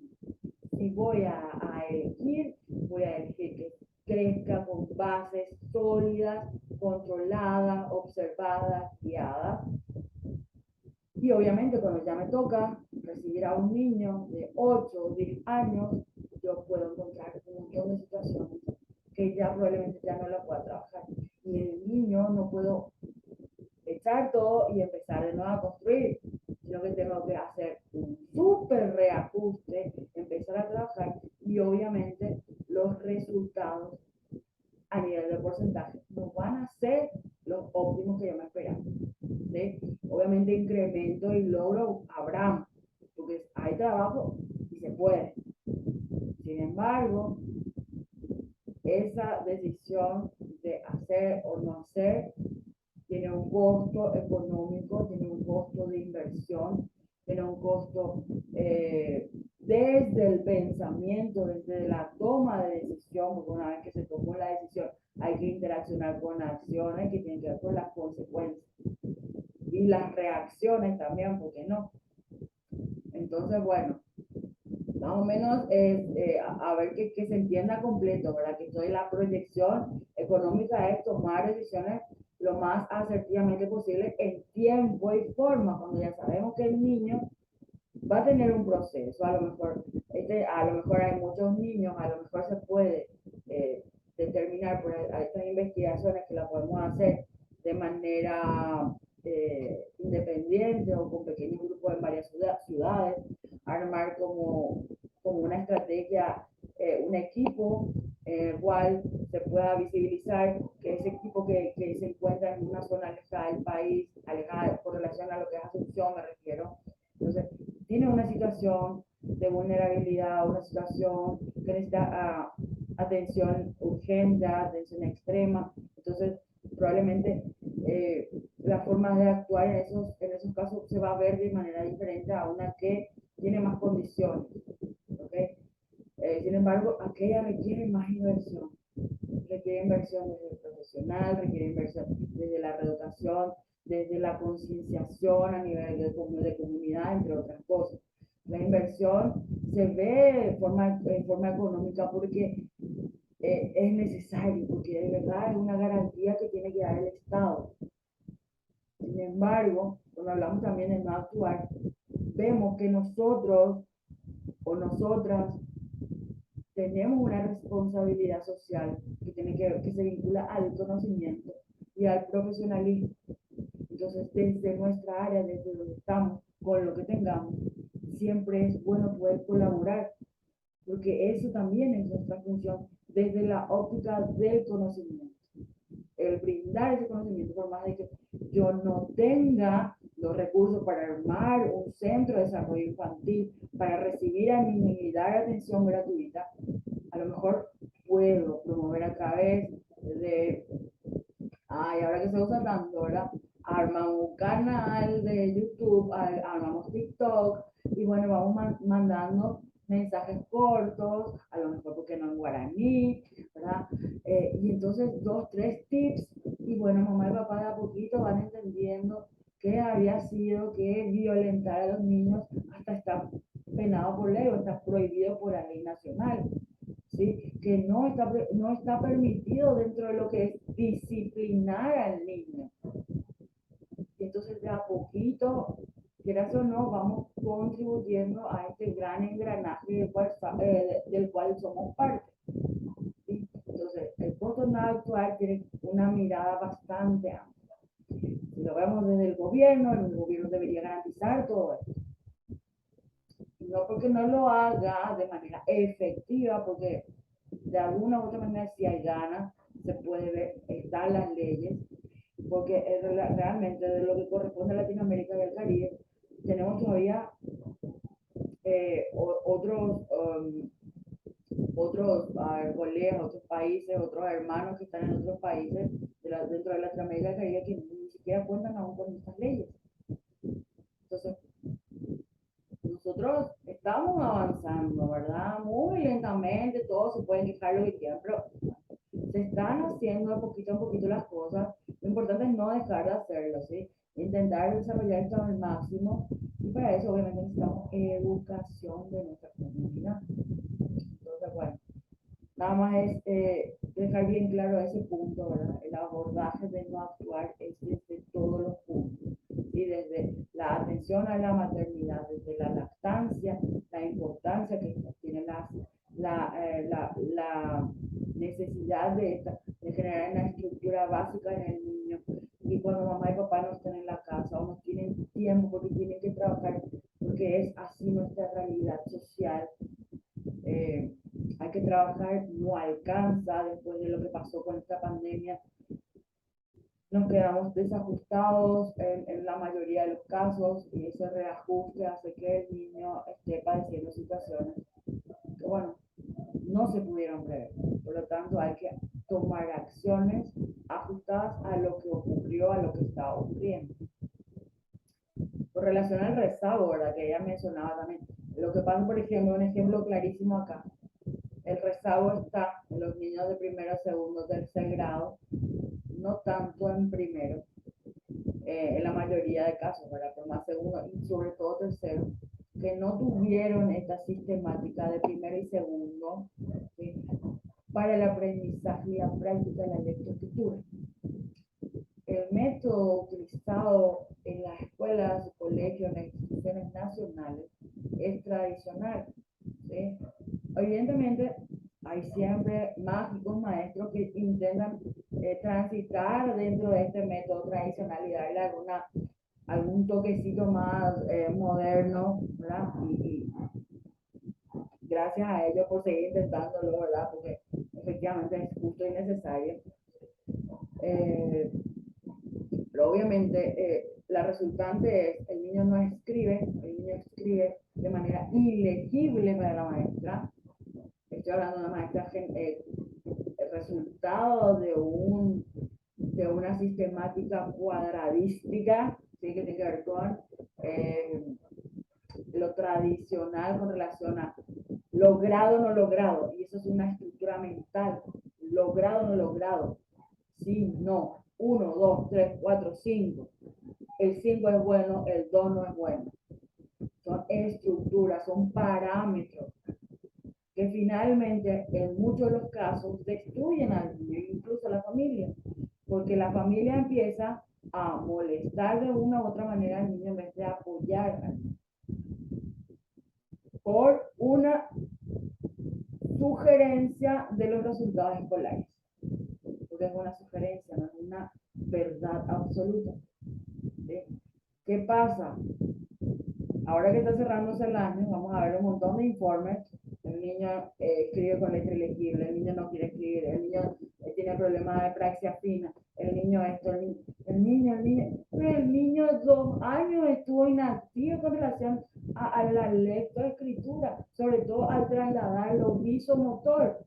Si voy a elegir, voy a elegir que crezca con bases sólidas, controladas, observadas, guiadas. Y obviamente cuando ya me toca recibir a un niño de 8 o 10 años, yo puedo encontrar un montón de situaciones que ya probablemente ya no la pueda trabajar. Y el niño no puedo echar todo y empezar de nuevo a construir, sino que tengo que hacer un súper reajuste, empezar a trabajar y obviamente los resultados a nivel de porcentaje no van a ser los óptimos que yo me esperaba. ¿Sí? Obviamente incremento y logro habrá, porque hay trabajo y se puede. Sin embargo, esa decisión de hacer o no hacer tiene un costo económico, tiene un costo de inversión, tiene un costo desde el pensamiento, desde la toma de decisión, porque una vez que se tomó la decisión hay que interaccionar con acciones que tienen que ver con las consecuencias y las reacciones también, ¿por qué no? Entonces, bueno, más o menos a ver que se entienda completo, ¿verdad? Que estoy la proyección económica es tomar decisiones lo más asertivamente posible en tiempo y forma, cuando ya sabemos que el niño va a tener un proceso, a lo mejor hay muchos niños, a lo mejor se puede determinar por estas investigaciones que las podemos hacer de manera independiente o con pequeños grupos en varias ciudades, armar como una estrategia, un equipo en el cual se pueda visibilizar que ese equipo que se encuentra en una zona alejada del país, alejada por relación a lo que es Asunción, me refiero. Entonces, tiene una situación de vulnerabilidad, una situación que necesita atención urgente, atención extrema. Entonces, probablemente la forma de actuar en esos casos se va a ver de manera diferente a una que tiene más condiciones. ¿Okay? Sin embargo, aquella requiere más inversión. Requiere inversión desde el profesional, requiere inversión desde la reeducación, desde la concienciación a nivel de comunidad, entre otras cosas. La inversión se ve en forma económica porque es necesario, porque de verdad es una garantía que tiene que dar el Estado. Sin embargo, cuando hablamos también de no actuar, vemos que nosotros o nosotras tenemos una responsabilidad social que se vincula al conocimiento y al profesionalismo. Entonces, desde nuestra área, desde donde estamos, con lo que tengamos, siempre es bueno poder colaborar, porque eso también es nuestra función desde la óptica del conocimiento. El brindar ese conocimiento, por más de que yo no tenga los recursos para armar un centro de desarrollo infantil, para recibir a niños y dar atención gratuita, a lo mejor puedo promover a través de, ay, ahora que se usa tanto, ¿verdad? Armamos un canal de YouTube, armamos TikTok, y bueno, vamos mandando mensajes cortos, a lo mejor porque no en guaraní, ¿verdad? Y entonces 2, 3 tips, y bueno, mamá y papá de a poquito van entendiendo qué había sido que violentar a los niños hasta está penado por ley o está prohibido por la ley nacional. ¿Sí? Que no está permitido dentro de lo que es disciplinar al niño. Y entonces de a poquito, quieras o no, vamos contribuyendo a este gran engranaje del cual somos parte. ¿Sí? Entonces, el costo no actuar tiene una mirada bastante amplia. Si lo vemos desde el gobierno debería garantizar todo esto. No porque no lo haga de manera efectiva, porque de alguna u otra manera si hay ganas, se puede ver, están las leyes, porque realmente de lo que corresponde a Latinoamérica y al Caribe, tenemos todavía otros colegas, otros países, otros hermanos que están en otros países dentro de Latinoamérica y el Caribe que ni siquiera cuentan aún con estas leyes. Entonces, nosotros estamos avanzando, ¿verdad? Muy lentamente, todos se pueden quejar lo que quieran, pero se están haciendo de poquito en poquito las cosas. Lo importante es no dejar de hacerlo, ¿sí? Intentar desarrollar esto al máximo, y para eso obviamente necesitamos educación de nuestra comunidad. Entonces, bueno, nada más es dejar bien claro ese punto, ¿verdad? El abordaje de no actuar es desde todos los puntos. Y desde la atención a la maternidad, desde la lactancia, la importancia que tiene la necesidad de generar una estructura básica en el niño. Y cuando mamá y papá no están en la casa o no tienen tiempo porque tienen que trabajar, porque es así nuestra realidad social. Hay que trabajar, no alcanza después de lo que pasó con esta pandemia. Nos quedamos desajustados en la mayoría de los casos, y ese reajuste hace que el niño esté padeciendo situaciones que, bueno, no se pudieron prever. Por lo tanto, hay que tomar acciones ajustadas a lo que ocurrió, a lo que está ocurriendo. Con relación al rezago, ¿verdad? Que ella mencionaba también. Lo que pasa, por ejemplo, un ejemplo clarísimo acá. El rezago está en los niños de primero, segundo, tercer grado, no tanto en primero, en la mayoría de casos, ¿verdad? Pero más segundo y sobre todo tercero, que no tuvieron esta sistemática de primero y segundo, ¿sí? Para el aprendizaje y la práctica de la lectoescritura. El método utilizado en las escuelas, colegios, en las instituciones nacionales es tradicional, ¿sí? Evidentemente, hay siempre mágicos maestros que intentan transitar dentro de este método tradicional y darle algún toquecito más moderno, ¿verdad? Y gracias a ellos por seguir intentándolo, ¿verdad? Porque efectivamente es justo y necesario. Pero obviamente la resultante es el niño no escribe, el niño escribe de manera ilegible para la maestra. Estoy hablando de una maestra, el resultado de una lógica cuadradística, ¿sí? Que tiene que ver con lo tradicional con relación a logrado o no logrado, y eso es una estructura mental, logrado o no logrado, sí, no, 1, 2, 3, 4, 5, el 5 es bueno, el 2 no es bueno, son estructuras, son parámetros que finalmente en muchos de los casos destruyen al niño, incluso a la familia, porque la familia empieza a molestar de una u otra manera al niño en vez de apoyar al niño por una sugerencia de los resultados escolares, porque es una sugerencia, no es una verdad absoluta. ¿Sí? ¿Qué pasa? Ahora que está cerrándose el año, vamos a ver un montón de informes. El niño escribe con letra ilegible, el niño no quiere escribir, el niño tiene problemas de praxia fina, el niño esto, el niño 2 años estuvo inactivo con relación a la lectoescritura, sobre todo al trasladar lo visomotor.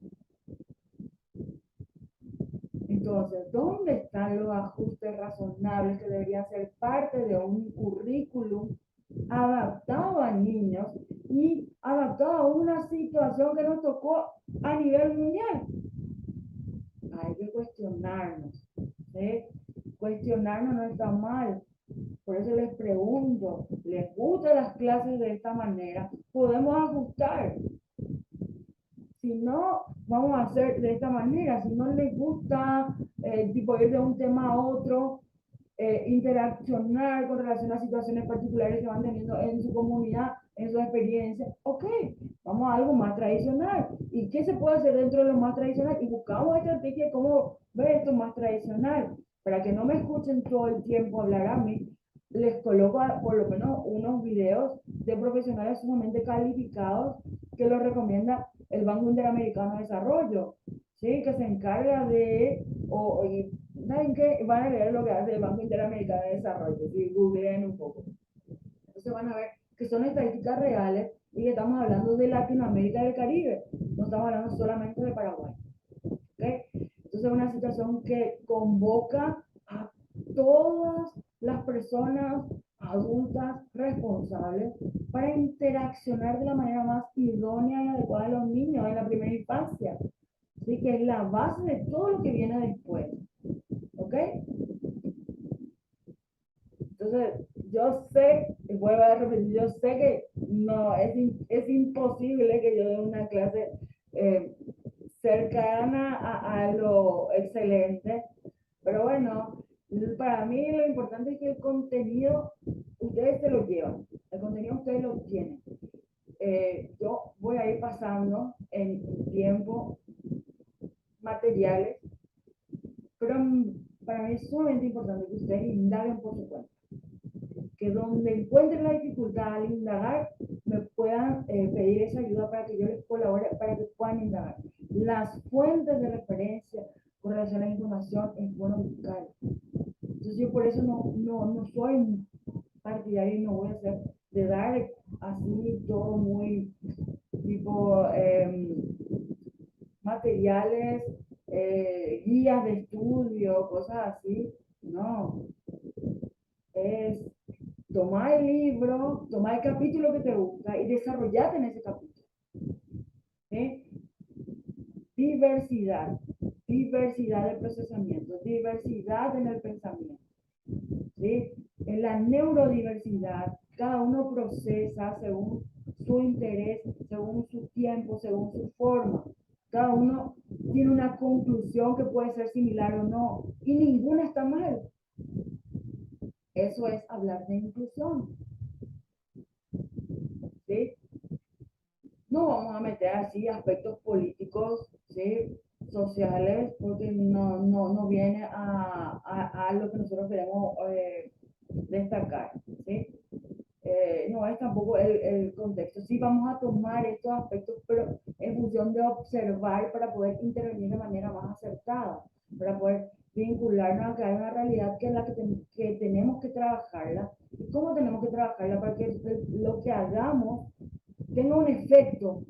Entonces, ¿dónde están los ajustes razonables que deberían ser parte de un currículum adaptado a niños y adaptado a una situación que nos tocó a nivel mundial? Hay que cuestionarnos, ¿sí? Cuestionarnos no está mal. Por eso les pregunto, ¿les gustan las clases de esta manera? Podemos ajustar. Si no, vamos a hacer de esta manera. Si no les gusta tipo ir de un tema a otro, interaccionar con relación a situaciones particulares que van teniendo en su comunidad, en su experiencia, ok, vamos a algo más tradicional. ¿Y qué se puede hacer dentro de lo más tradicional? Y buscamos estrategias de cómo ver esto más tradicional. Para que no me escuchen todo el tiempo hablar a mí, les coloco por lo menos unos videos de profesionales sumamente calificados que lo recomienda el Banco Interamericano de Desarrollo, ¿sí? Que se encarga de, y ¿saben qué? Van a leer lo que hace el Banco Interamericano de Desarrollo, si googleen un poco. Entonces van a ver que son estadísticas reales y que estamos hablando de Latinoamérica y del Caribe, no estamos hablando solamente de Paraguay. ¿Okay? Entonces es una situación que convoca a todas las personas adultas responsables para interaccionar de la manera más idónea y adecuada a los niños en la primera infancia. Así que es la base de todo lo que viene después. ¿Ok? Entonces, yo sé, y vuelvo a repetir, yo sé que no, es imposible que yo dé una clase cercana a lo excelente, pero bueno, para mí lo importante es que el contenido ustedes se lo llevan, el contenido ustedes lo tienen. Yo voy a ir pasando en tiempo materiales, pero para mí es sumamente importante que ustedes indaguen por su cuenta, que donde encuentren la dificultad al indagar, me puedan pedir esa ayuda para que yo les colabore, para que puedan indagar. Las fuentes de referencia con relación a la información es bueno buscar. Entonces yo por eso no soy partidario y no voy a hacer de dar así todo muy tipo materiales, guías de estudio, cosas así. No, es tomar el libro, tomar el capítulo que te gusta y desarrollarte en ese capítulo. ¿Sí? Diversidad de procesamiento, diversidad en el pensamiento. ¿Sí? En la neurodiversidad, cada uno procesa según su interés, según su tiempo, según su forma. Cada uno tiene una conclusión que puede ser similar o no, y ninguna está mal. Eso es hablar de inclusión. ¿Sí? No vamos a meter así aspectos políticos, ¿sí? Sociales, porque no viene a lo que nosotros queremos destacar, ¿sí? No es tampoco el contexto. Sí vamos a tomar estos aspectos, pero en función de observar para poder intervenir de manera más acertada, para poder vincularnos a que hay una realidad que es la que tenemos que trabajarla. ¿Y cómo tenemos que trabajarla? Para que lo que hagamos tenga un efecto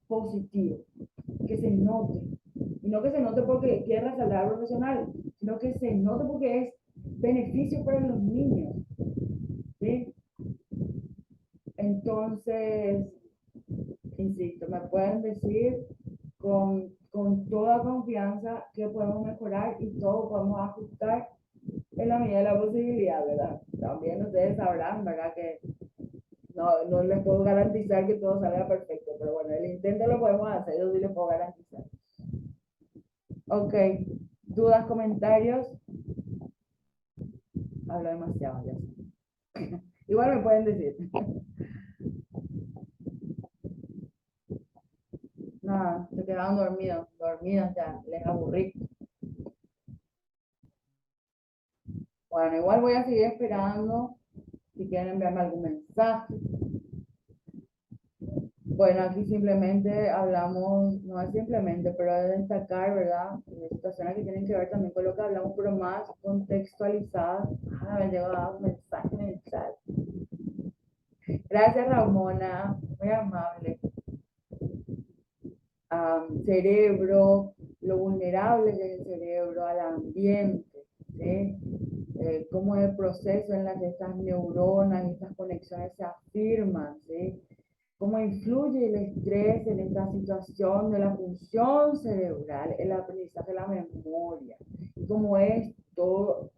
positivo, que se note. Y no que se note porque quiere resaltar al profesional, sino que se note porque es beneficio para los niños, ¿sí? Entonces, insisto, me pueden decir con toda confianza que podemos mejorar y todo podemos ajustar en la medida de la posibilidad, ¿verdad? También ustedes sabrán, ¿verdad? Que no les puedo garantizar que todo salga perfecto, pero bueno, el intento lo podemos hacer, yo sí les puedo garantizar. Ok, dudas, comentarios. Hablo demasiado, ya sé. Igual me pueden decir. Nada, se quedaron dormidas ya, les aburrí. Bueno, igual voy a seguir esperando si quieren enviarme algún mensaje. Bueno, aquí simplemente hablamos, no es simplemente, pero es destacar, ¿verdad? Situaciones que tienen que ver también con lo que hablamos, pero más contextualizadas. Ah, me llegó un mensaje en el chat. Gracias, Ramona, muy amable. Cerebro, lo vulnerable que es el cerebro, al ambiente, ¿sí? Cómo es el proceso en el que estas neuronas y estas conexiones se afirman, ¿sí? Cómo influye el estrés en esta situación de la función cerebral, el aprendizaje de la memoria, y cómo esto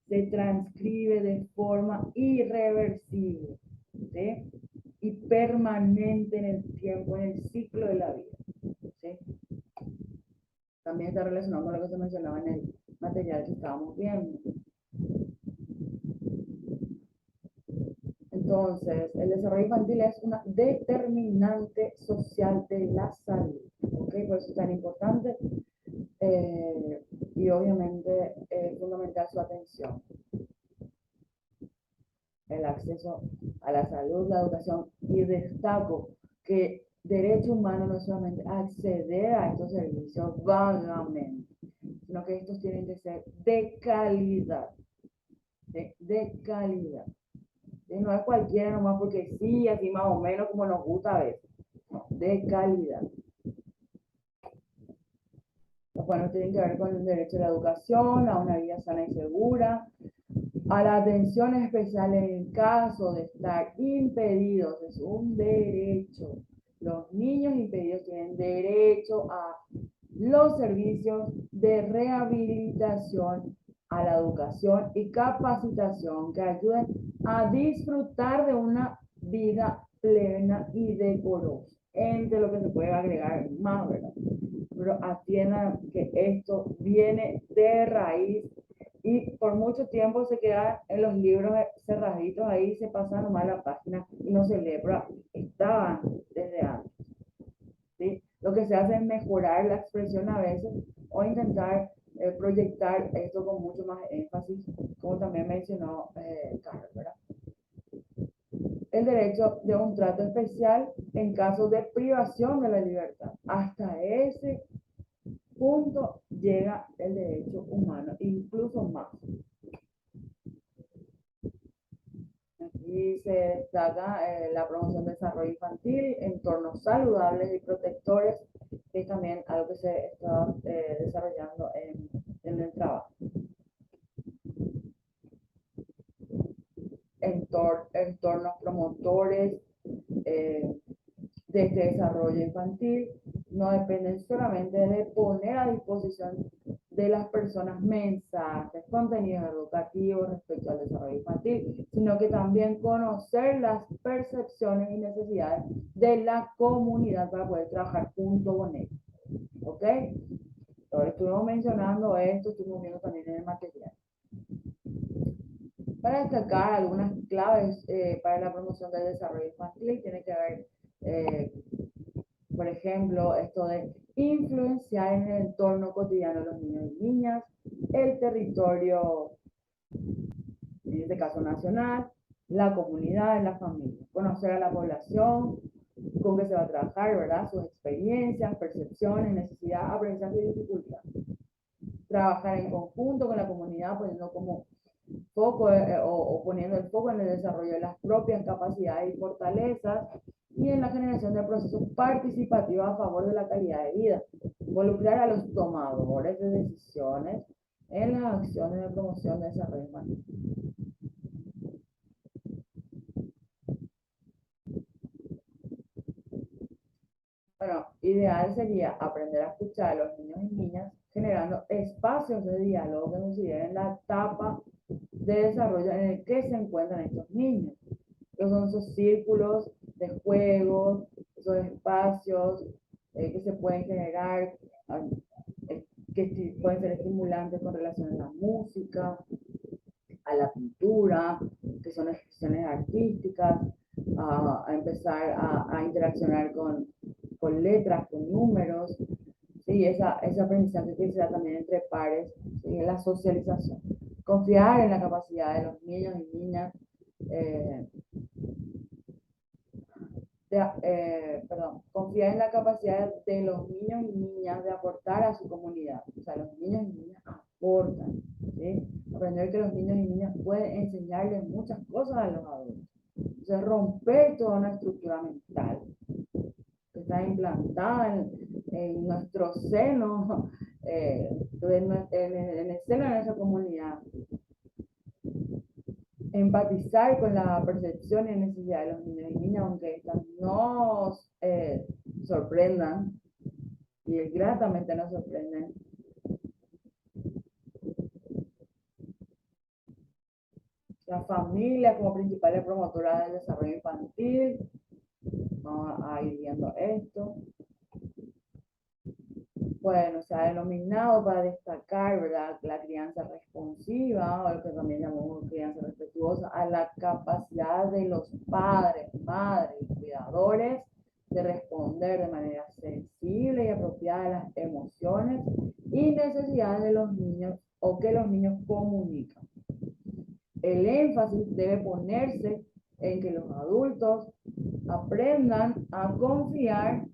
se transcribe de forma irreversible, ¿sí? Y permanente en el tiempo, en el ciclo de la vida, ¿sí? También está relacionado con lo que se mencionaba en el material que estábamos viendo. Entonces, el desarrollo infantil es una determinante social de la salud, ¿ok? Por eso es tan importante y obviamente es fundamental su atención. El acceso a la salud, la educación, y destaco que derecho humano no es solamente acceder a estos servicios vagamente, sino que estos tienen que ser de calidad, de calidad. ¿Sí? No es cualquiera nomás porque sí, así más o menos como nos gusta a veces, no, de calidad. Bueno, tienen que ver con el derecho a la educación, a una vida sana y segura, a la atención especial en el caso de estar impedidos, es un derecho. Los niños impedidos tienen derecho a los servicios de rehabilitación, a la educación y capacitación que ayuden a disfrutar de una vida plena y decorosa. Entre lo que se puede agregar más, ¿verdad? Pero atiendan que esto viene de raíz y por mucho tiempo se queda en los libros cerraditos ahí, se pasa nomás la página y no se lee, pero estaban desde antes, ¿sí? Lo que se hace es mejorar la expresión a veces o intentar proyectar esto con mucho más énfasis, como también mencionó Carlos, ¿verdad? El derecho de un trato especial en caso de privación de la libertad. Hasta ese punto llega el derecho humano, incluso más. Aquí se destaca la promoción del desarrollo infantil, entornos saludables y protectores, que es también algo que se está desarrollando en el trabajo. Entornos promotores de este desarrollo infantil no dependen solamente de poner a disposición de las personas mensajes, contenidos educativos respecto al desarrollo infantil, sino que también conocer las percepciones y necesidades de la comunidad para poder trabajar junto con ellos. ¿Ok? Ahora estuvimos mencionando esto, estuvimos viendo también en el material. Para destacar algunas claves para la promoción del desarrollo infantil, tiene que ver, por ejemplo, esto de influenciar en el entorno cotidiano de los niños y niñas, el territorio, en este caso nacional, la comunidad, la familia, conocer a la población, con que se va a trabajar, ¿verdad? Sus experiencias, percepciones, necesidades, aprendizaje y dificultades. Trabajar en conjunto con la comunidad, poniendo como foco o poniendo el foco en el desarrollo de las propias capacidades y fortalezas y en la generación de procesos participativos a favor de la calidad de vida. Involucrar a los tomadores de decisiones en las acciones de promoción de desarrollo infantil. Bueno, ideal sería aprender a escuchar a los niños y niñas generando espacios de diálogo que consideren la etapa de desarrollo en el que se encuentran estos niños. Que son esos círculos de juegos, esos espacios que se pueden generar, que pueden ser estimulantes con relación a la música, a la pintura, que son expresiones artísticas, a empezar a interaccionar con letras, con números, ¿sí? Ese aprendizaje que se da también entre pares, ¿sí? La socialización. Confiar en la capacidad de los niños y niñas, confiar en la capacidad de los niños y niñas de aportar a su comunidad. O sea, los niños y niñas aportan, ¿sí? Aprender que los niños y niñas pueden enseñarles muchas cosas a los adultos. O sea, romper toda una estructura mental que está implantada en nuestro seno, en el seno de nuestra comunidad. Empatizar con la percepción y necesidad de los niños y niñas, aunque estas nos sorprendan, y gratamente nos sorprenden. La familia como principales promotoras del desarrollo infantil. Vamos a ir viendo esto. Bueno, se ha denominado para destacar, ¿verdad?, la crianza responsiva, o lo que también llamamos crianza respetuosa, a la capacidad de los padres, madres y cuidadores de responder de manera sensible y apropiada a las emociones y necesidades de los niños o que los niños comunican. El énfasis debe ponerse en que los adultos aprendan a confiar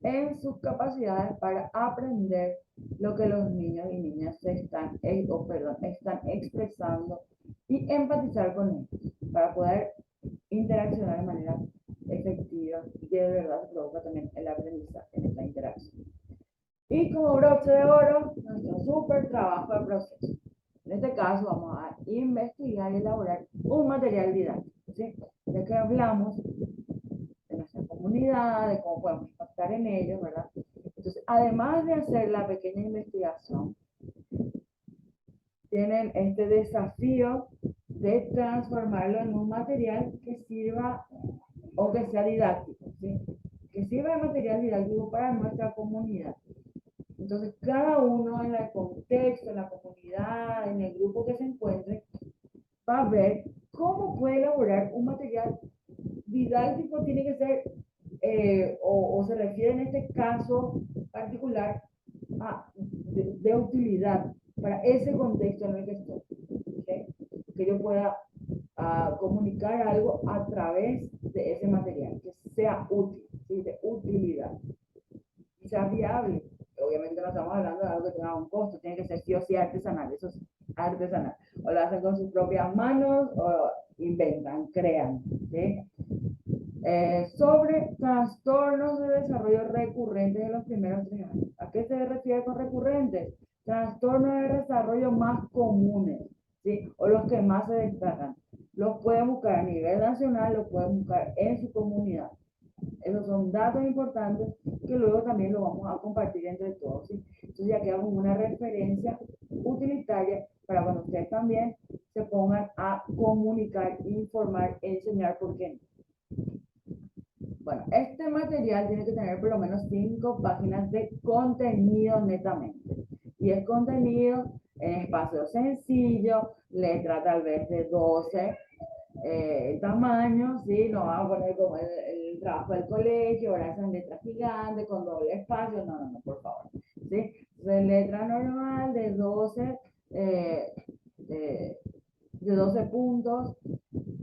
en sus capacidades para aprender lo que los niños y niñas están expresando y empatizar con ellos para poder interaccionar de manera efectiva y que de verdad se provoca también el aprendizaje en esta interacción. Y como broche de oro, nuestro súper trabajo de proceso. En este caso vamos a investigar y elaborar un material didáctico, ¿sí? Ya que hablamos de nuestra comunidad, de cómo podemos impactar en ellos, ¿verdad? Entonces, además de hacer la pequeña investigación, tienen este desafío de transformarlo en un material que sirva o que sea didáctico, ¿sí? Que sirva de material didáctico para nuestra comunidad. Entonces, cada uno en el contexto, en la comunidad, en el grupo que se encuentre, va a ver cómo puede elaborar un material didáctico. Tiene que ser, o se refiere en este caso particular de utilidad para ese contexto en el que estoy. ¿Okay? Que yo pueda comunicar algo a través de ese material, que sea útil, ¿sí? De utilidad, y sea viable. Obviamente no estamos hablando de algo que tenga un costo, tiene que ser sí o sí artesanal, eso sí, artesanal. O lo hacen con sus propias manos, o inventan, crean, ¿sí? Sobre trastornos de desarrollo recurrentes de los primeros 3 años. ¿A qué se refiere con recurrentes? Trastornos de desarrollo más comunes, ¿sí? O los que más se destacan. Los pueden buscar a nivel nacional, los pueden buscar en su comunidad. Esos son datos importantes que luego también lo vamos a compartir entre todos, ¿sí? Entonces ya quedamos una referencia utilitaria para cuando ustedes también se pongan a comunicar, informar, enseñar, ¿por qué no? Bueno, este material tiene que tener por lo menos 5 páginas de contenido netamente. Y el contenido en espacio sencillo, letra tal vez de 12 tamaños, ¿sí? No vamos a poner como el trabajo del colegio, ahora esas letras gigantes con doble espacio, no, por favor, ¿sí? Entonces, letra normal de 12, de 12 puntos.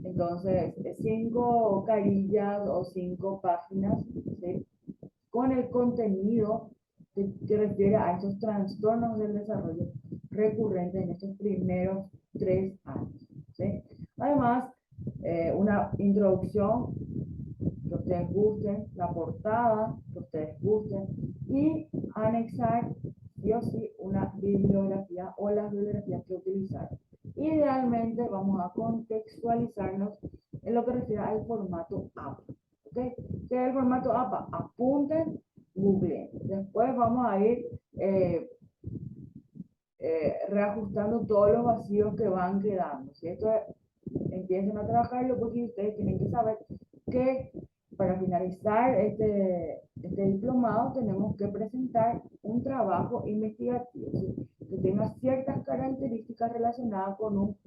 Entonces, 5 carillas o 5 páginas, ¿sí? Con el contenido que refiere a esos trastornos del desarrollo recurrentes en estos primeros 3 años, ¿sí? Además, una introducción que ustedes gusten, la portada que ustedes gusten, y anexar sí o sí una bibliografía o las bibliografías que utilizar. Idealmente vamos a contextualizarnos en lo que refiere al formato APA. ¿Okay? ¿Qué es el formato APA? Apunten, googleen. Después vamos a ir reajustando todos los vacíos que van quedando. Si esto empiezan a trabajarlo, porque ustedes tienen que saber que para finalizar este diplomado tenemos que presentar un trabajo investigativo, ¿sí? Que tenga ciertas características relacionadas con un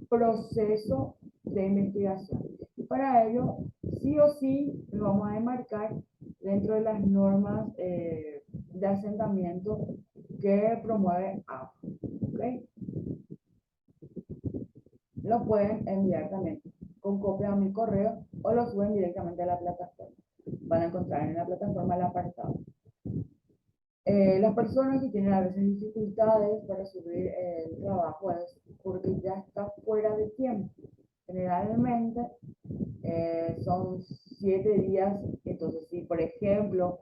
proceso de investigación. Y para ello, sí o sí, lo vamos a enmarcar dentro de las normas de asentamiento que promueve APA. ¿Okay? Lo pueden enviar también con copia a mi correo o lo suben directamente a la plataforma. Van a encontrar en la plataforma el apartado. Las personas que tienen a veces dificultades para subir el trabajo es porque ya está fuera de tiempo. Generalmente son 7 días, entonces si por ejemplo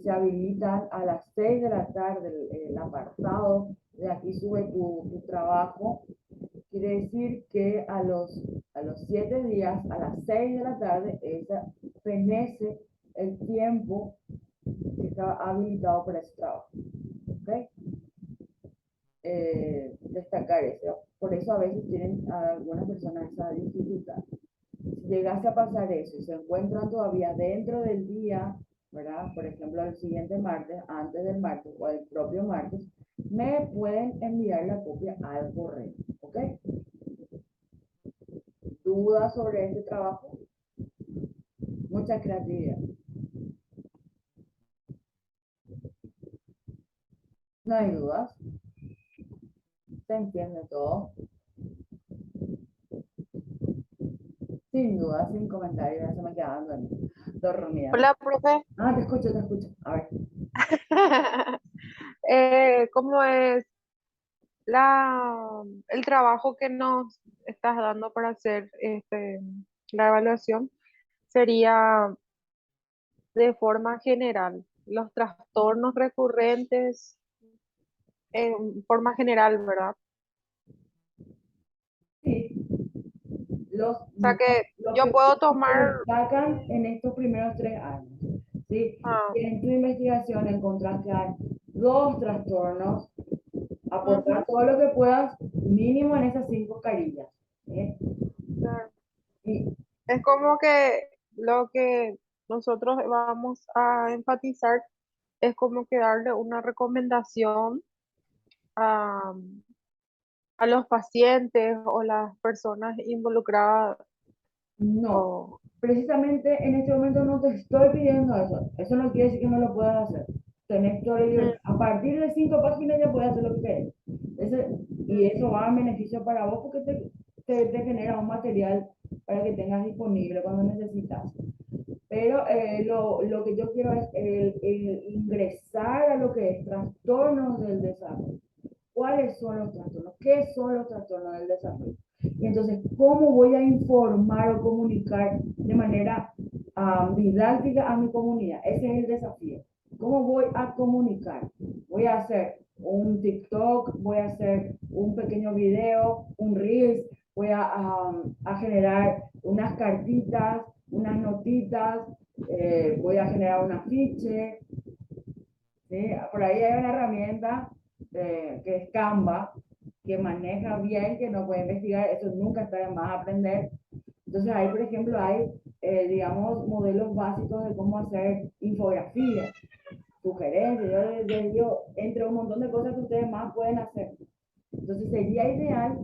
se habilitan a las 6 de la tarde el apartado de aquí sube tu trabajo, quiere decir que a los 7 días, a las 6 de la tarde, esa fenece el tiempo que estaba habilitado para ese trabajo. ¿Okay? Destacar eso. Por eso a veces tienen algunas personas esa dificultad. Si llegase a pasar eso y se encuentran todavía dentro del día, ¿verdad? Por ejemplo, el siguiente martes, antes del martes o el propio martes, me pueden enviar la copia al correo. ¿Ok? ¿Dudas sobre este trabajo? Mucha creatividad. No hay dudas. Se entiende todo. Sin duda, sin comentarios, ya se me quedaban dormida. Hola, profe. Ah, te escucho, te escucho. A ver. ¿Cómo es el trabajo que nos estás dando para hacer la evaluación? Sería de forma general, los trastornos recurrentes en forma general, ¿verdad? Sí, los, O sea que los yo que puedo se tomar, destacan en estos primeros 3 años. ¿Sí? ah, En tu investigación encontraste hay 2 trastornos, aportar ujú, todo lo que puedas, mínimo en esas 5 carillas. ¿Sí? claro. Y Es como que lo que nosotros vamos a enfatizar es como que darle una recomendación a, a los pacientes o las personas involucradas. no, O, precisamente en este momento no te estoy pidiendo eso. Eso no quiere decir que no lo puedas hacer. Tenés toda la mm, libertad. A partir de 5 páginas ya puedes hacer lo que querés. Y mm, eso va a beneficio para vos porque te genera un material para que tengas disponible cuando necesitas. Pero lo que yo quiero es el ingresar a lo que es trastornos del desarrollo. ¿Cuáles son los trastornos? ¿Qué son los trastornos del desarrollo? Y entonces, ¿cómo voy a informar o comunicar de manera didáctica a mi comunidad? Ese es el desafío. ¿Cómo voy a comunicar? Voy a hacer un TikTok, voy a hacer un pequeño video, un Reels, voy a generar unas cartitas, unas notitas, voy a generar un afiche. ¿Sí? Por ahí hay una herramienta que es Canva, que maneja bien, que no puede investigar, eso nunca está de más aprender. Entonces ahí, por ejemplo, hay, digamos, modelos básicos de cómo hacer infografías, sugerencias, yo entre un montón de cosas que ustedes más pueden hacer. Entonces sería ideal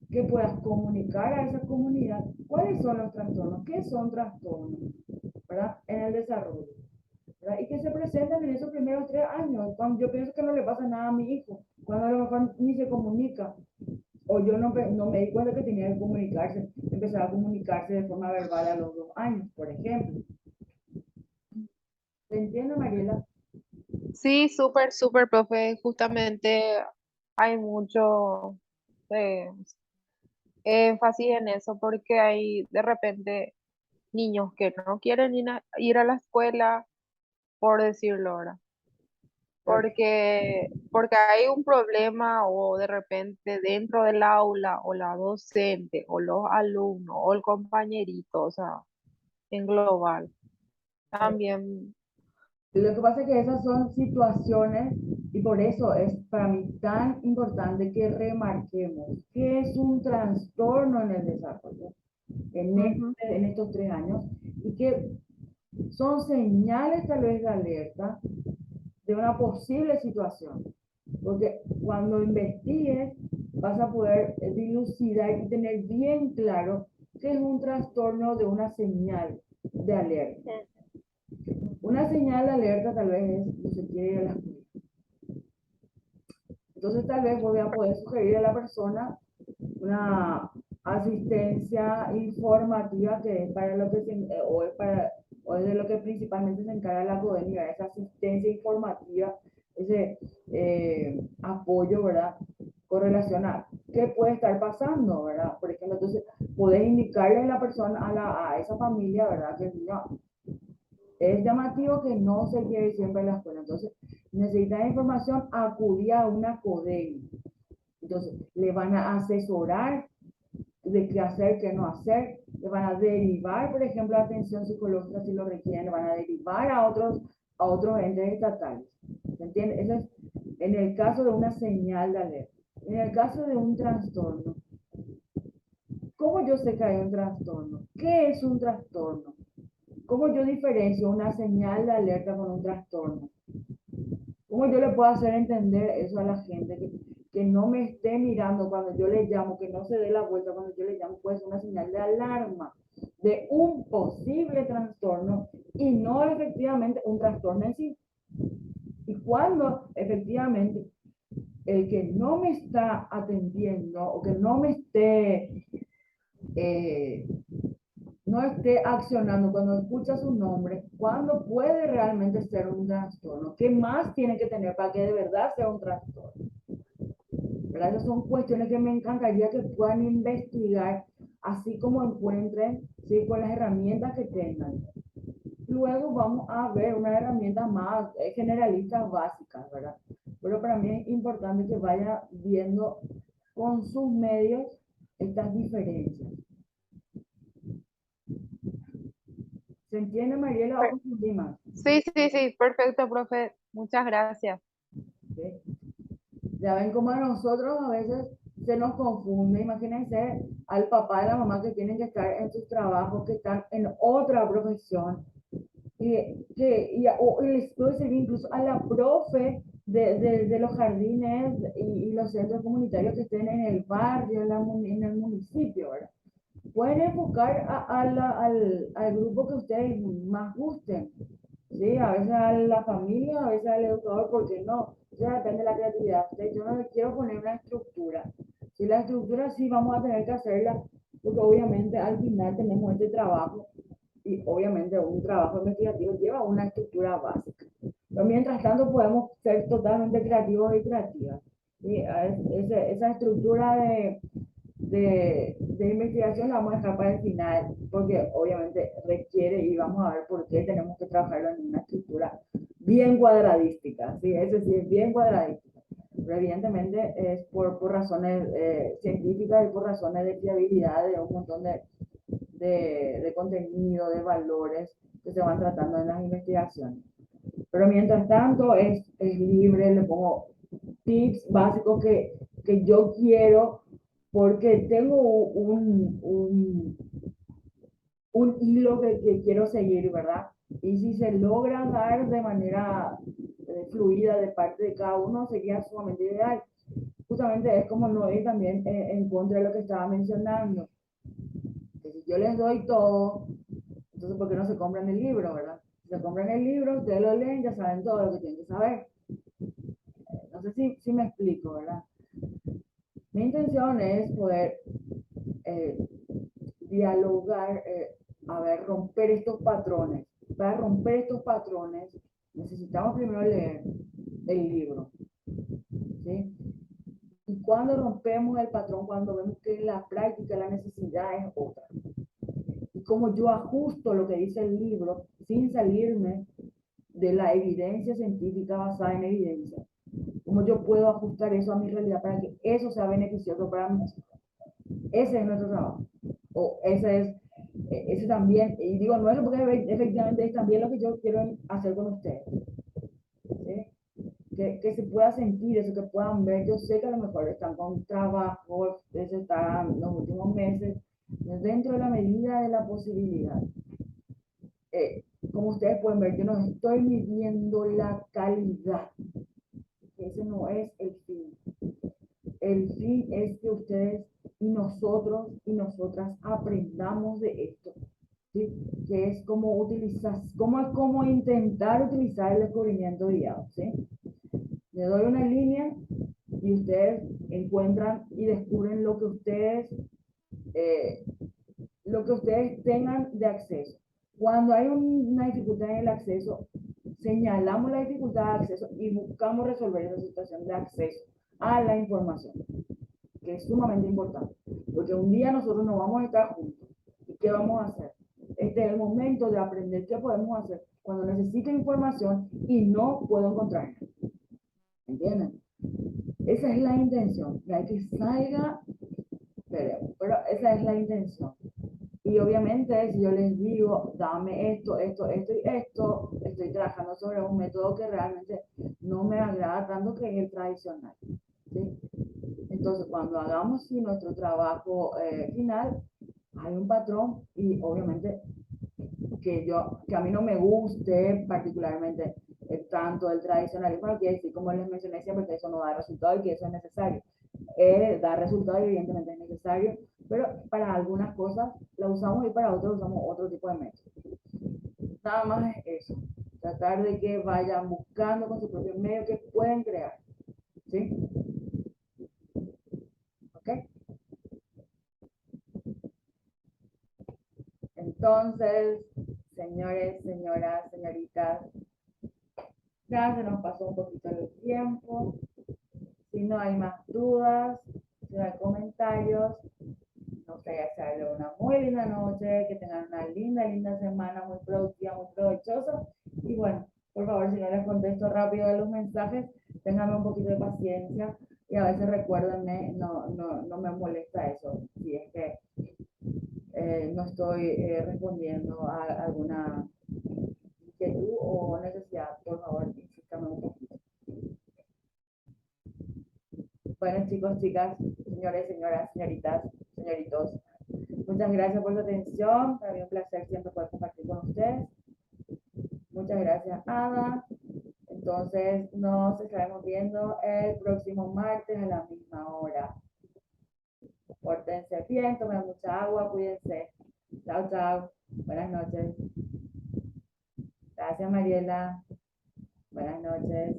que puedas comunicar a esa comunidad cuáles son los trastornos, qué son trastornos, ¿verdad? En el desarrollo. ¿Verdad? Y que se presentan en esos primeros 3 años, cuando yo pienso que no le pasa nada a mi hijo, cuando a lo mejor ni se comunica, o yo no me di cuenta que tenía que comunicarse, empezaba a comunicarse de forma verbal a los 2 años, por ejemplo. ¿Te entiendes, Mariela? sí, súper, súper, profe. Justamente hay mucho eh, énfasis en eso porque hay de repente niños que no quieren ir a la escuela, por decirlo ahora. porque hay un problema o de repente dentro del aula o la docente o los alumnos o el compañerito, o sea, en global. También, Lo que pasa es que esas son situaciones y por eso es para mí tan importante que remarquemos qué es un trastorno en el desarrollo ujú, en estos 3 años y que son señales tal vez de alerta de una posible situación. Porque cuando investigues vas a poder dilucidar y tener bien claro qué es un trastorno de una señal de alerta. Una señal de alerta tal vez es que se quiere ir a la escuela. Entonces tal vez voy a poder sugerir a la persona una asistencia informativa que es para lo que o es para o es de lo que principalmente se encarga la academia, esa asistencia informativa, ese apoyo, ¿verdad? Con relación a qué puede estar pasando, ¿verdad? Por ejemplo, entonces podés indicarle a la persona, a esa familia, ¿verdad? Que el niño es llamativo que no se quiere ir siempre a la escuela. Entonces, necesitan información, acudir a una CODEI. Entonces, le van a asesorar de qué hacer, qué no hacer, le van a derivar, por ejemplo, atención psicológica si lo requieren, le van a derivar a otros entes estatales. ¿Se entiende? Eso es en el caso de una señal de alerta. En el caso de un trastorno, ¿cómo yo sé que hay un trastorno? ¿Qué es un trastorno? ¿Cómo yo diferencio una señal de alerta con un trastorno? ¿Cómo yo le puedo hacer entender eso a la gente? Que no me esté mirando cuando yo le llamo, que no se dé la vuelta cuando yo le llamo, puede ser una señal de alarma de un posible trastorno y no efectivamente un trastorno en sí. Y cuando efectivamente el que no me está atendiendo o que no me esté eh, no esté accionando cuando escucha su nombre, cuando puede realmente ser un trastorno, qué más tiene que tener para que de verdad sea un trastorno. ¿Verdad? Esas son cuestiones que me encantaría que puedan investigar, así como encuentren, ¿sí? Con las herramientas que tengan. Luego vamos a ver unas herramientas más generalistas básicas, ¿verdad? Pero para mí es importante que vaya viendo con sus medios estas diferencias. ¿Se entiende, Mariela? ¿O confundí más? sí, sí, sí, perfecto, profe. Muchas gracias. ¿Sí? Ya ven cómo a nosotros a veces se nos confunde. Imagínense al papá y la mamá que tienen que estar en sus trabajos, que están en otra profesión. Y les puede servir incluso a la profe de los jardines y los centros comunitarios que estén en el barrio, en el municipio, ¿verdad? Pueden enfocar al grupo que ustedes más gusten. Sí, a veces a la familia, a veces al educador, porque no, eso depende de la creatividad. Entonces, yo no le quiero poner una estructura. Si la estructura sí vamos a tener que hacerla, porque obviamente al final tenemos este trabajo y obviamente un trabajo investigativo lleva una estructura básica. Pero mientras tanto podemos ser totalmente creativos y creativas. ¿Sí? Esa estructura de investigación la vamos a dejar para el final, porque obviamente requiere y vamos a ver por qué tenemos que trabajarlo en una estructura bien cuadradística, ¿sí? Eso sí es bien cuadradística, pero evidentemente es por razones científicas y por razones de fiabilidad de un montón de contenido, de valores que se van tratando en las investigaciones. Pero mientras tanto es libre, le pongo tips básicos que yo quiero porque tengo un hilo que quiero seguir, ¿verdad? Y si se logra dar de manera fluida de parte de cada uno, sería sumamente ideal. Justamente es como no ir también en contra de lo que estaba mencionando. Que si yo les doy todo, entonces ¿por qué no se compran el libro, verdad? Si se compran el libro, ustedes lo leen, ya saben todo lo que tienen que saber. No sé si me explico, ¿verdad? Mi intención es poder eh, dialogar, a ver, romper estos patrones. Para romper estos patrones necesitamos primero leer el libro. ¿Sí? Y cuando rompemos el patrón, cuando vemos que en la práctica la necesidad es otra. Y como yo ajusto lo que dice el libro sin salirme de la evidencia científica basada en evidencia. ¿Cómo yo puedo ajustar eso a mi realidad para que eso sea beneficioso para mí? Ese es nuestro trabajo. O ese también, y digo nuestro porque efectivamente es también lo que yo quiero hacer con ustedes. ¿Sí? Que se pueda sentir eso, que puedan ver. Yo sé que a lo mejor están con trabajo, están los últimos meses, dentro de la medida de la posibilidad. Como ustedes pueden ver, yo no estoy midiendo la calidad. Ese no es el fin. El fin es que ustedes y nosotros y nosotras aprendamos de esto. ¿Sí? Que es como utilizar, como intentar utilizar el descubrimiento guiado. ¿Sí? Le doy una línea y ustedes encuentran y descubren lo que ustedes tengan de acceso. Cuando hay una dificultad en el acceso, señalamos la dificultad de acceso y buscamos resolver esa situación de acceso a la información, que es sumamente importante, porque un día nosotros no vamos a estar juntos. ¿Y qué vamos a hacer? Este es el momento de aprender qué podemos hacer cuando necesito información y no puedo encontrarla. ¿Entienden? Esa es la intención, de que salga, pero esa es la intención. Y obviamente, si yo les digo, dame esto, esto, esto y esto, estoy trabajando sobre un método que realmente no me agrada tanto, que es el tradicional. ¿Sí? Entonces, cuando hagamos nuestro trabajo final, hay un patrón y obviamente que a mí no me guste particularmente tanto el tradicionalismo, no quiere decir, como les mencioné siempre, que eso no da resultado y que eso es necesario. Da resultado y evidentemente es necesario, pero para algunas cosas la usamos y para otras usamos otro tipo de método. Nada más es eso, tratar de que vayan buscando con su propio medio que pueden crear. ¿Sí? ¿Ok? Entonces, señores, señoras, señoritas, ya se nos pasó un poquito el tiempo. Si no hay más dudas, si no hay comentarios, no sé, hacerle una muy linda noche, que tengan una linda, linda semana, muy productiva, muy provechosa. Y bueno, por favor, si no les contesto rápido de los mensajes, ténganme un poquito de paciencia y a veces recuérdenme, no me molesta eso, si es que no estoy respondiendo a alguna inquietud o necesidad, por favor, insístame un poquito. Bueno, chicos, chicas, señores, señoras, señoritas, señoritos, muchas gracias por su atención. Para mí es un placer siempre poder compartir con ustedes. Muchas gracias, Ada. Entonces, nos estaremos viendo el próximo martes a la misma hora. Pórtense bien, tomen mucha agua, cuídense. Chao, chao. Buenas noches. Gracias, Mariela. Buenas noches.